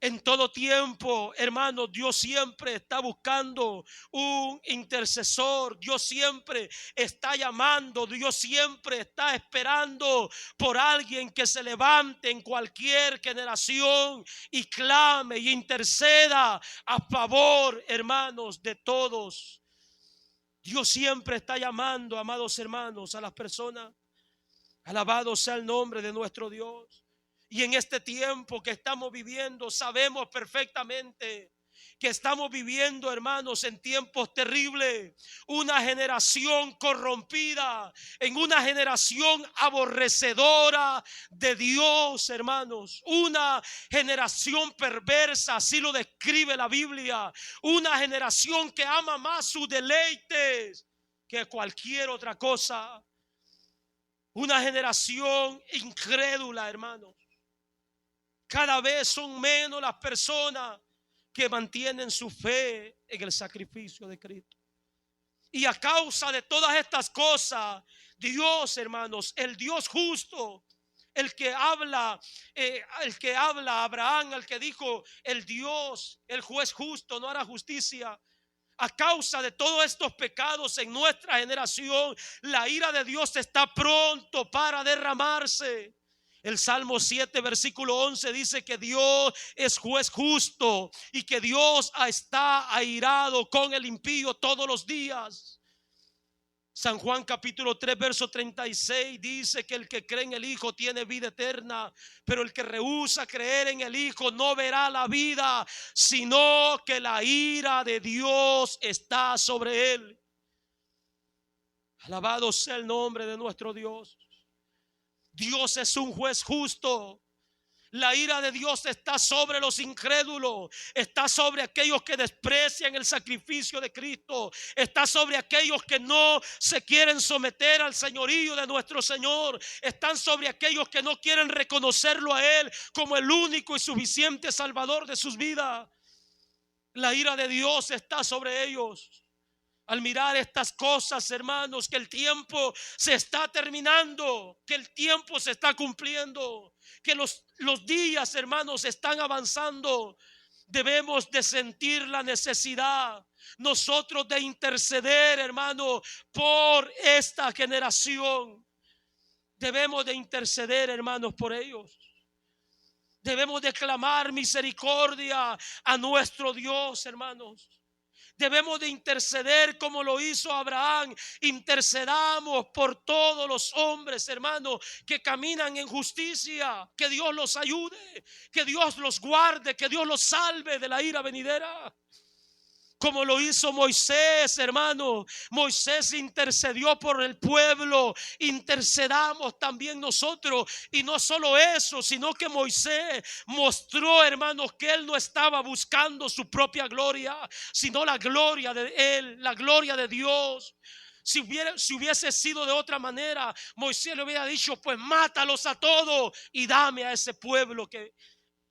En todo tiempo, hermanos, Dios siempre está buscando un intercesor. Dios siempre está llamando. Dios siempre está esperando por alguien que se levante en cualquier generación y clame y interceda a favor, hermanos, de todos. Dios siempre está llamando, amados hermanos, a las personas. Alabado sea el nombre de nuestro Dios. Y en este tiempo que estamos viviendo, sabemos perfectamente que estamos viviendo, hermanos, en tiempos terribles. Una generación corrompida, en una generación aborrecedora de Dios, hermanos. Una generación perversa, así lo describe la Biblia. Una generación que ama más sus deleites que cualquier otra cosa. Una generación incrédula, hermanos. Cada vez son menos las personas que mantienen su fe en el sacrificio de Cristo. Y a causa de todas estas cosas, Dios, hermanos, el Dios justo, el que habla a Abraham, el que dijo: el Dios, el juez justo, no hará justicia. A causa de todos estos pecados en nuestra generación, la ira de Dios está pronto para derramarse. El Salmo 7 versículo 11 dice que Dios es juez justo y que Dios está airado con el impío todos los días. San Juan capítulo 3 verso 36 dice que el que cree en el Hijo tiene vida eterna, pero el que rehúsa creer en el Hijo no verá la vida, sino que la ira de Dios está sobre él. Alabado sea el nombre de nuestro Dios. Dios es un juez justo. La ira de Dios está sobre los incrédulos, está sobre aquellos que desprecian el sacrificio de Cristo, está sobre aquellos que no se quieren someter al señorío de nuestro Señor, están sobre aquellos que no quieren reconocerlo a Él como el único y suficiente Salvador de sus vidas. La ira de Dios está sobre ellos. Al mirar estas cosas, hermanos, que el tiempo se está terminando, que el tiempo se está cumpliendo, que los días, hermanos, están avanzando, debemos de sentir la necesidad nosotros de interceder, hermano, por esta generación. Debemos de interceder, hermanos, por ellos. Debemos de clamar misericordia a nuestro Dios, hermanos. Debemos de interceder como lo hizo Abraham. Intercedamos por todos los hombres, hermanos, que caminan en justicia. Que Dios los ayude, que Dios los guarde, que Dios los salve de la ira venidera. Como lo hizo Moisés, hermano. Moisés intercedió por el pueblo. Intercedamos también nosotros. Y no solo eso, sino que Moisés mostró, hermanos, que él no estaba buscando su propia gloria, sino la gloria de él, la gloria de Dios. Si hubiese sido de otra manera, Moisés le hubiera dicho, pues mátalos a todos y dame a ese pueblo que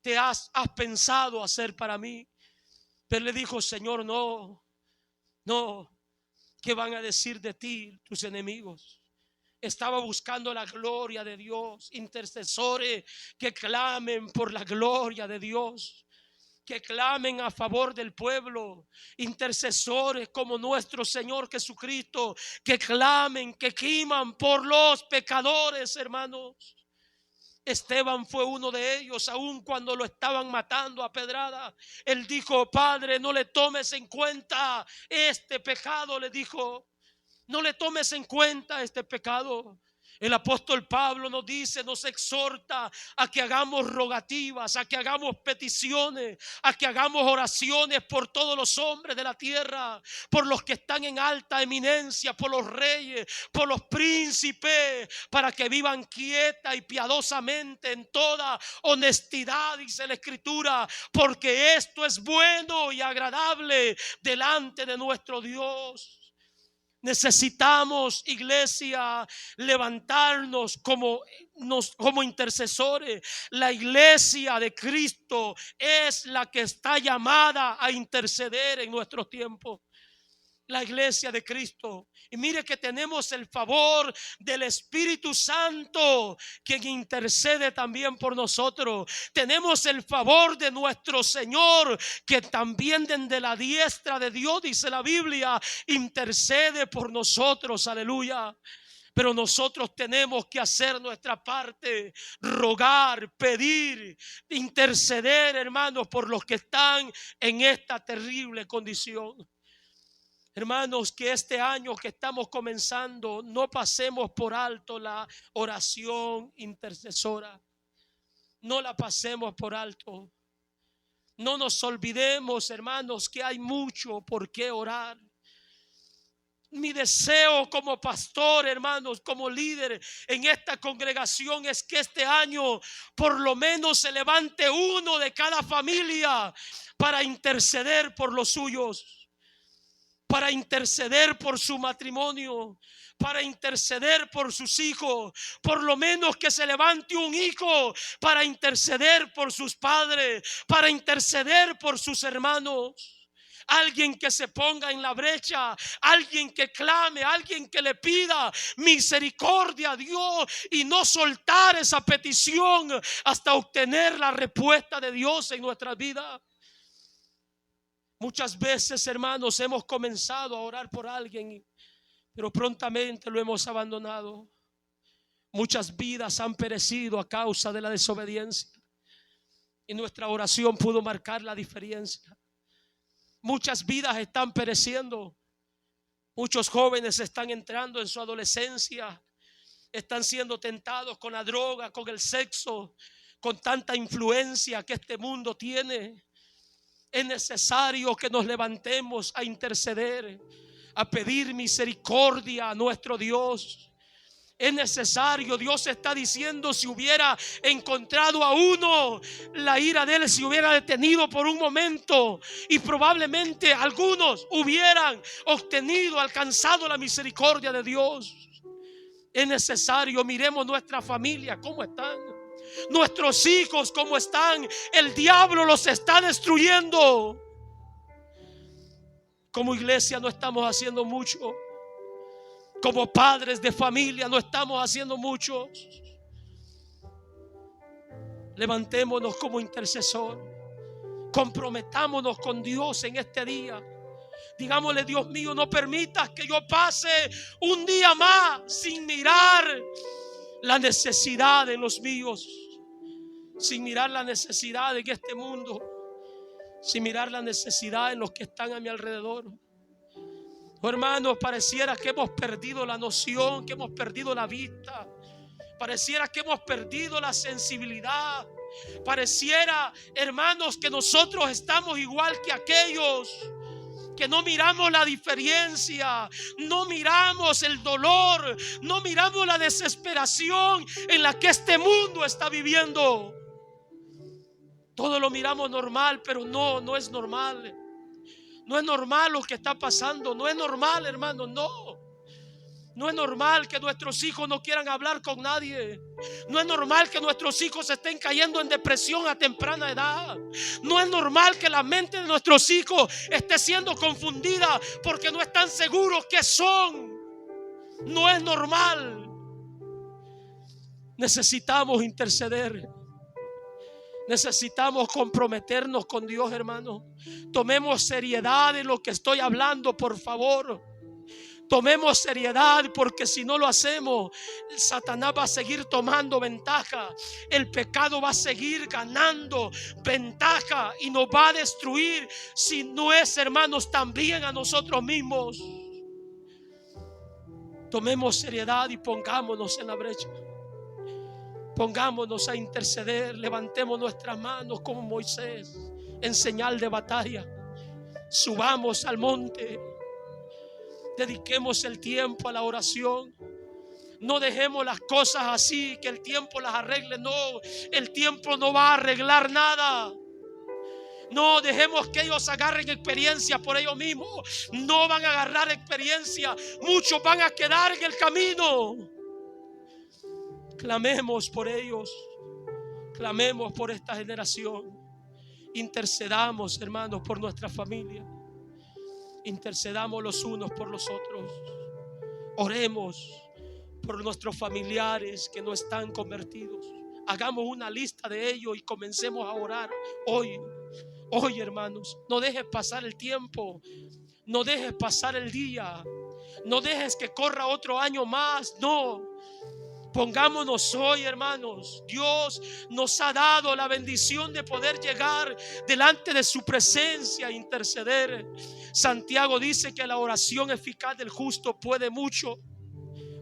te has pensado hacer para mí. Pero le dijo, Señor, no, ¿qué van a decir de ti tus enemigos? Estaba buscando la gloria de Dios, intercesores que clamen por la gloria de Dios, que clamen a favor del pueblo, intercesores como nuestro Señor Jesucristo, que clamen, que giman por los pecadores, hermanos. Esteban fue uno de ellos. Aun cuando lo estaban matando a pedrada, él dijo, Padre, no le tomes en cuenta este pecado. Le dijo, no le tomes en cuenta este pecado. El apóstol Pablo nos dice, nos exhorta a que hagamos rogativas, a que hagamos peticiones, a que hagamos oraciones por todos los hombres de la tierra, por los que están en alta eminencia, por los reyes, por los príncipes, para que vivan quieta y piadosamente en toda honestidad, dice la Escritura, porque esto es bueno y agradable delante de nuestro Dios. Necesitamos, iglesia, levantarnos como intercesores. La iglesia de Cristo es la que está llamada a interceder en nuestros tiempos. La iglesia de Cristo. Y mire que tenemos el favor del Espíritu Santo, quien intercede también por nosotros. Tenemos el favor de nuestro Señor, que también desde la diestra de Dios, dice la Biblia, intercede por nosotros. Aleluya. Pero nosotros tenemos que hacer nuestra parte, rogar, pedir, interceder, hermanos, por los que están en esta terrible condición. Hermanos, que este año que estamos comenzando no pasemos por alto la oración intercesora. No la pasemos por alto. No nos olvidemos, hermanos, que hay mucho por qué orar. Mi deseo como pastor, hermanos, como líder en esta congregación es que este año por lo menos se levante uno de cada familia para interceder por los suyos, para interceder por su matrimonio, para interceder por sus hijos. Por lo menos que se levante un hijo para interceder por sus padres, para interceder por sus hermanos. Alguien que se ponga en la brecha, alguien que clame, alguien que le pida misericordia a Dios y no soltar esa petición hasta obtener la respuesta de Dios en nuestra vida. Muchas veces, hermanos, hemos comenzado a orar por alguien, pero prontamente lo hemos abandonado. Muchas vidas han perecido a causa de la desobediencia y nuestra oración pudo marcar la diferencia. Muchas vidas están pereciendo. Muchos jóvenes están entrando en su adolescencia, están siendo tentados con la droga, con el sexo, con tanta influencia que este mundo tiene. Es necesario que nos levantemos a interceder, a pedir misericordia a nuestro Dios. Es necesario, Dios está diciendo, si hubiera encontrado a uno, la ira de él se hubiera detenido por un momento y probablemente algunos hubieran alcanzado la misericordia de Dios. Es necesario, miremos nuestra familia, cómo están. Nuestros hijos, ¿cómo están? El diablo los está destruyendo. Como iglesia no estamos haciendo mucho. Como padres de familia no estamos haciendo mucho. Levantémonos como intercesor. Comprometámonos con Dios en este día. Digámosle, Dios mío, no permitas que yo pase un día más sin mirar la necesidad en los míos, sin mirar la necesidad en este mundo, sin mirar la necesidad en los que están a mi alrededor. Oh, hermanos, pareciera que hemos perdido la noción, que hemos perdido la vista, pareciera que hemos perdido la sensibilidad, pareciera, hermanos, que nosotros estamos igual que aquellos que no miramos la diferencia, no miramos el dolor, no miramos la desesperación en la que este mundo está viviendo. Todo lo miramos normal, pero no es normal. No es normal lo que está pasando, no es normal, hermano, no. No es normal que nuestros hijos no quieran hablar con nadie. No es normal que nuestros hijos estén cayendo en depresión a temprana edad. No es normal que la mente de nuestros hijos esté siendo confundida porque no están seguros qué son. No es normal. Necesitamos interceder. Necesitamos comprometernos con Dios, hermano. Tomemos seriedad en lo que estoy hablando, por favor. Tomemos seriedad, porque si no lo hacemos, Satanás va a seguir tomando ventaja. El pecado va a seguir ganando ventaja y nos va a destruir, si no es, hermanos, también a nosotros mismos. Tomemos seriedad y pongámonos en la brecha. Pongámonos a interceder. Levantemos nuestras manos como Moisés en señal de batalla. Subamos al monte. Dediquemos el tiempo a la oración. No dejemos las cosas así, que el tiempo las arregle. No, el tiempo no va a arreglar nada. No dejemos que ellos agarren experiencia por ellos mismos. No van a agarrar experiencia. Muchos van a quedar en el camino. Clamemos por ellos. Clamemos por esta generación. Intercedamos, hermanos, por nuestra familia. Intercedamos los unos por los otros. Oremos por nuestros familiares que no están convertidos. Hagamos una lista de ellos y comencemos a orar hoy. Hoy, hermanos, no dejes pasar el tiempo. No dejes pasar el día. No dejes que corra otro año más. No. Pongámonos hoy, hermanos. Dios nos ha dado la bendición de poder llegar delante de su presencia e interceder. Santiago dice que la oración eficaz del justo puede mucho.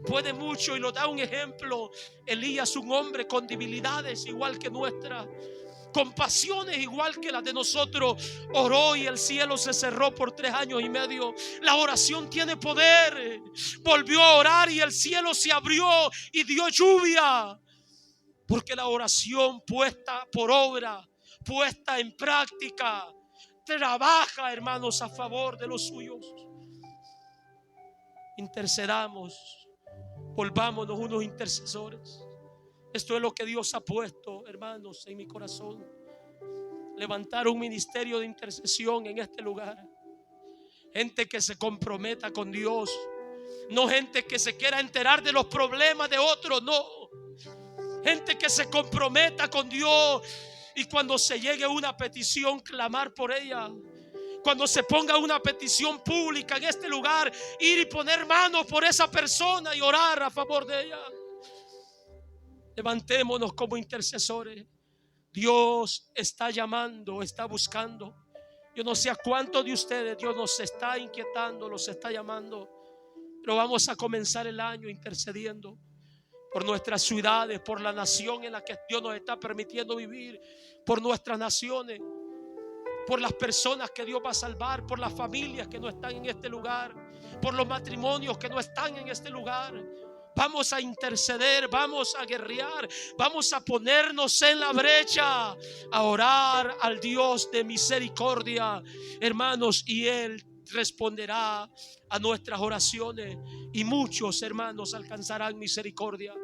Puede mucho, y lo da un ejemplo. Elías, un hombre con debilidades igual que nuestra, con pasiones igual que las de nosotros, oró y el cielo se cerró por 3 años y medio. La oración tiene poder. Volvió a orar y el cielo se abrió y dio lluvia, porque la oración puesta por obra, puesta en práctica, trabaja, hermanos, a favor de los suyos. Intercedamos, volvámonos unos intercesores. Esto es lo que Dios ha puesto, hermanos, en mi corazón. Levantar un ministerio de intercesión en este lugar. Gente que se comprometa con Dios. No gente que se quiera enterar de los problemas de otros, no. Gente que se comprometa con Dios y cuando se llegue una petición, clamar por ella. Cuando se ponga una petición pública en este lugar, ir y poner manos por esa persona y orar a favor de ella. Levantémonos como intercesores. Dios está llamando, está buscando. Yo no sé a cuántos de ustedes Dios nos está inquietando, los está llamando. Pero vamos a comenzar el año intercediendo por nuestras ciudades, por la nación en la que Dios nos está permitiendo vivir, por nuestras naciones, por las personas que Dios va a salvar, por las familias que no están en este lugar, por los matrimonios que no están en este lugar. Vamos a interceder, vamos a guerrear, vamos a ponernos en la brecha, a orar al Dios de misericordia, hermanos, y Él responderá a nuestras oraciones y muchos, hermanos, alcanzarán misericordia.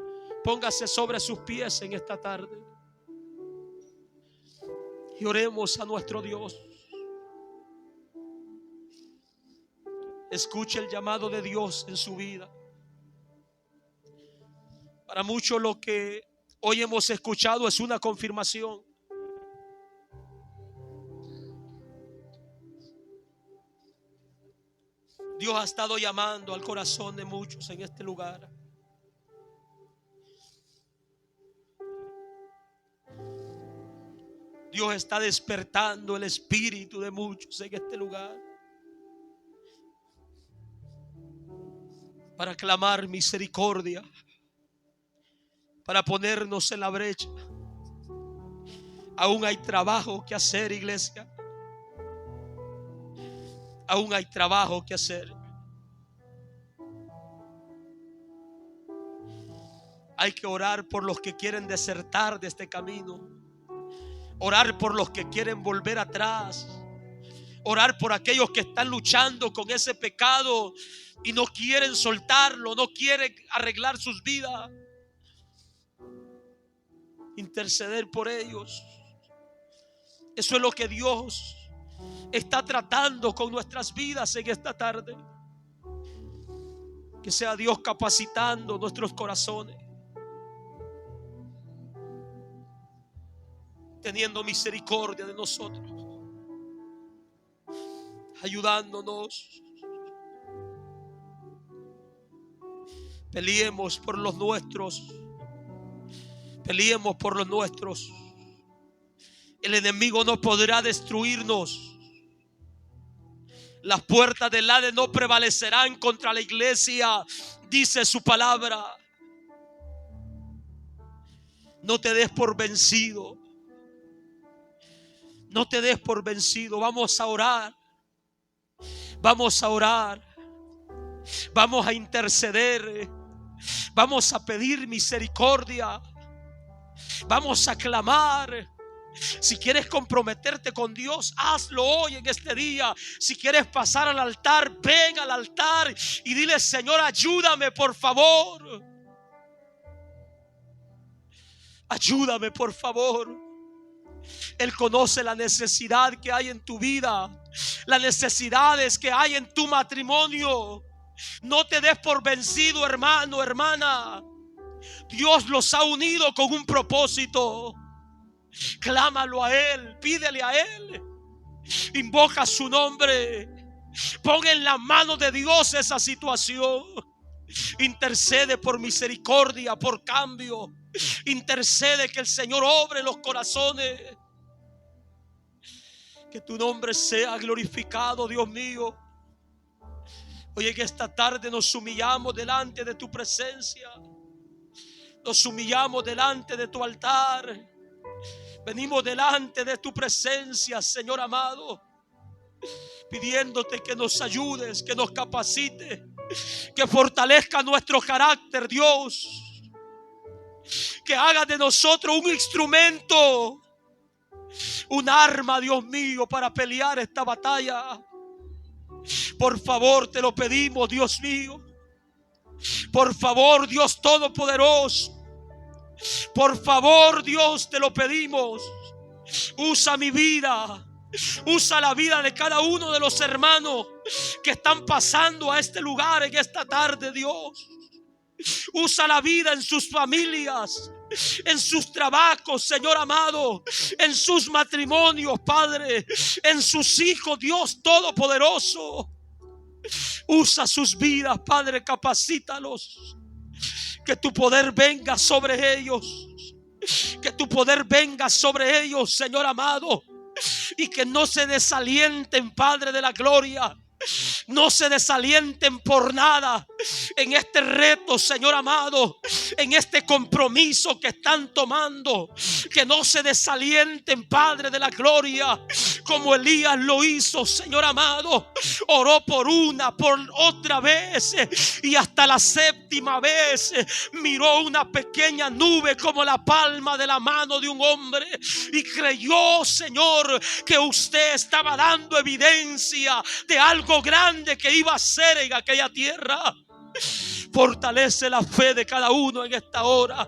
Póngase sobre sus pies en esta tarde y oremos a nuestro Dios. Escuche el llamado de Dios en su vida. Para muchos lo que hoy hemos escuchado es una confirmación. Dios ha estado llamando al corazón de muchos en este lugar. Dios está despertando el espíritu de muchos en este lugar para clamar misericordia, para ponernos en la brecha. Aún hay trabajo que hacer, iglesia. Aún hay trabajo que hacer. Hay que orar por los que quieren desertar de este camino. Orar por los que quieren volver atrás. Orar por aquellos que están luchando con ese pecado y no quieren soltarlo, no quieren arreglar sus vidas. Interceder por ellos. Eso es lo que Dios está tratando con nuestras vidas en esta tarde. Que sea Dios capacitando nuestros corazones, teniendo misericordia de nosotros, ayudándonos. Peleemos por los nuestros. Peleemos por los nuestros. El enemigo no podrá destruirnos. Las puertas del Hades no prevalecerán contra la iglesia, dice su palabra. No te des por vencido. No te des por vencido. Vamos a orar. Vamos a orar. Vamos a interceder. Vamos a pedir misericordia. Vamos a clamar. Si quieres comprometerte con Dios, hazlo hoy en este día. Si quieres pasar al altar, ven al altar y dile: Señor, ayúdame por favor. Ayúdame por favor. Él conoce la necesidad que hay en tu vida, las necesidades que hay en tu matrimonio. No te des por vencido, hermano, hermana. Dios los ha unido con un propósito. Clámalo a Él, pídele a Él, invoca su nombre, pon en la mano de Dios esa situación. Intercede por misericordia, por cambio. Intercede que el Señor obre en los corazones. Que tu nombre sea glorificado, Dios mío. Hoy en esta tarde nos humillamos delante de tu presencia. Nos humillamos delante de tu altar. Venimos delante de tu presencia, Señor amado, pidiéndote que nos ayudes, que nos capacite, que fortalezca nuestro carácter, Dios. Que haga de nosotros un instrumento, un arma, Dios mío, para pelear esta batalla. Por favor, te lo pedimos, Dios mío. Por favor, Dios Todopoderoso. Por favor, Dios, te lo pedimos. Usa mi vida. Usa la vida de cada uno de los hermanos que están pasando a este lugar en esta tarde, Dios. Usa la vida en sus familias, en sus trabajos, Señor amado, en sus matrimonios, Padre, en sus hijos, Dios Todopoderoso. Usa sus vidas, Padre, capacítalos. Que tu poder venga sobre ellos. Que tu poder venga sobre ellos, Señor amado. Y que no se desalienten, Padre de la gloria. No se desalienten por nada en este reto, Señor amado, en este compromiso que están tomando. Que no se desalienten, Padre de la gloria, como Elías lo hizo, Señor amado. Oró por una, por otra vez, y hasta la séptima vez miró una pequeña nube como la palma de la mano de un hombre y creyó, Señor, que usted estaba dando evidencia de algo grande que iba a hacer en aquella tierra. Fortalece la fe de cada uno en esta hora.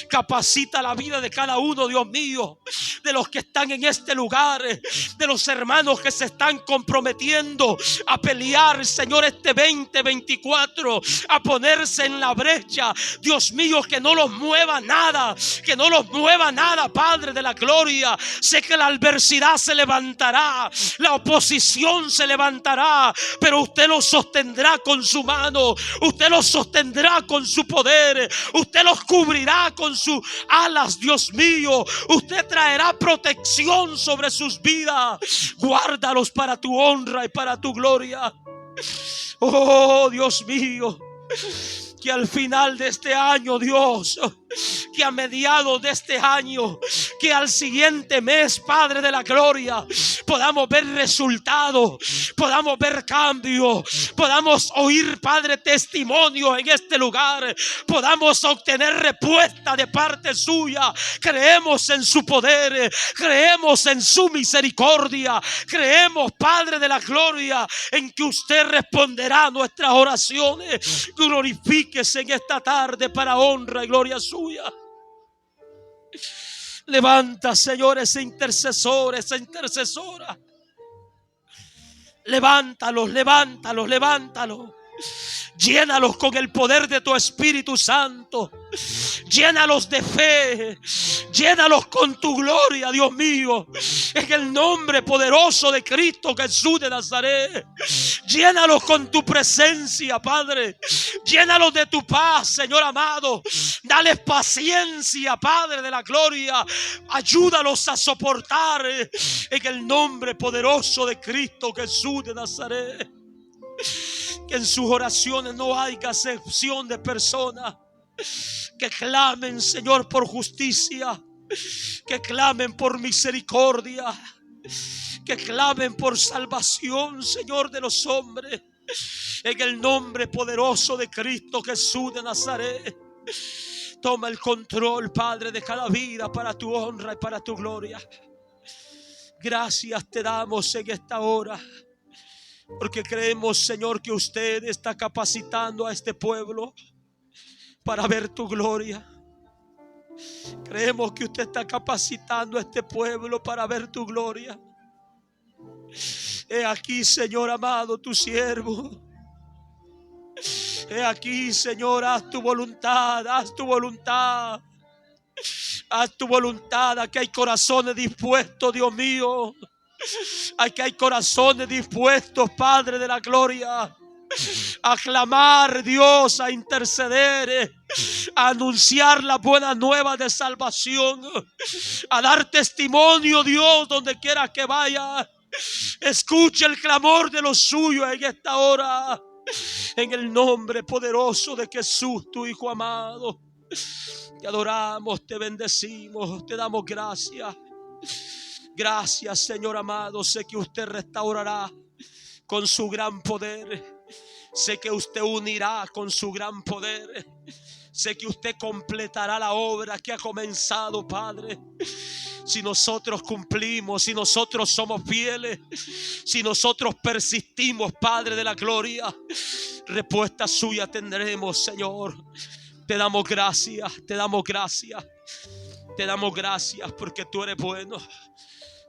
Capacita la vida de cada uno, Dios mío, de los que están en este lugar, de los hermanos que se están comprometiendo a pelear, Señor, este 2024, a ponerse en la brecha. Dios mío, que no los mueva nada, que no los mueva nada, Padre de la gloria. Sé que la adversidad se levantará, la oposición se levantará, pero usted los sostendrá con su mano, usted los sostendrá con su poder, usted los cubrirá con sus alas, Dios mío. Usted traerá protección sobre sus vidas. Guárdalos para tu honra y para tu gloria. Oh, Dios mío, que al final de este año, Dios, que a mediados de este año, que al siguiente mes, Padre de la gloria, podamos ver resultados, podamos ver cambios, podamos oír, Padre, testimonio en este lugar, podamos obtener respuesta de parte suya. Creemos en su poder, creemos en su misericordia, creemos, Padre de la gloria, en que usted responderá a nuestras oraciones. Glorifíquese en esta tarde para honra y gloria suya. Levanta, Señor, ese intercesor, esa intercesora. Levántalos, levántalos, levántalos. Llénalos con el poder de tu Espíritu Santo. Llénalos de fe. Llénalos con tu gloria, Dios mío. En el nombre poderoso de Cristo Jesús de Nazaret. Llénalos con tu presencia, Padre. Llénalos de tu paz, Señor amado. Dales paciencia, Padre de la gloria. Ayúdalos a soportar en el nombre poderoso de Cristo Jesús de Nazaret. Que en sus oraciones no haya excepción de personas. Que clamen, Señor, por justicia. Que clamen por misericordia. Que clamen por salvación, Señor, de los hombres. En el nombre poderoso de Cristo Jesús de Nazaret. Toma el control, Padre, de cada vida para tu honra y para tu gloria. Gracias te damos en esta hora. Porque creemos, Señor, que usted está capacitando a este pueblo para ver tu gloria. Creemos que usted está capacitando a este pueblo para ver tu gloria. He aquí, Señor amado, tu siervo. He aquí, Señor, haz tu voluntad, haz tu voluntad. Haz tu voluntad. Aquí hay corazones dispuestos, Dios mío. Aquí hay corazones dispuestos, Padre de la gloria, a clamar, Dios, a interceder, a anunciar la buena nueva de salvación, a dar testimonio, Dios, donde quiera que vaya. Escuche el clamor de los suyos en esta hora, en el nombre poderoso de Jesús, tu Hijo amado. Te adoramos, te bendecimos, te damos gracias. Gracias, Señor amado. Sé que usted restaurará con su gran poder. Sé que usted unirá con su gran poder. Sé que usted completará la obra que ha comenzado, Padre. Si nosotros cumplimos, si nosotros somos fieles, si nosotros persistimos, Padre de la gloria, respuesta suya tendremos, Señor. Te damos gracias, te damos gracias. Te damos gracias porque tú eres bueno.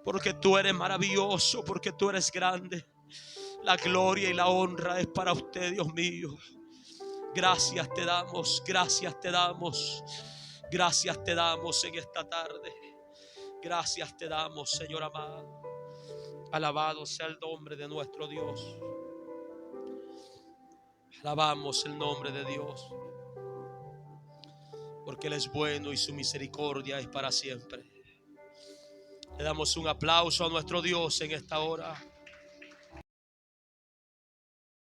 Porque tú eres maravilloso, porque tú eres grande. La gloria y la honra es para usted, Dios mío. Gracias te damos, gracias te damos. Gracias te damos en esta tarde. Gracias te damos, Señor amado. Alabado sea el nombre de nuestro Dios. Alabamos el nombre de Dios. Porque Él es bueno y su misericordia es para siempre. Le damos un aplauso a nuestro Dios en esta hora.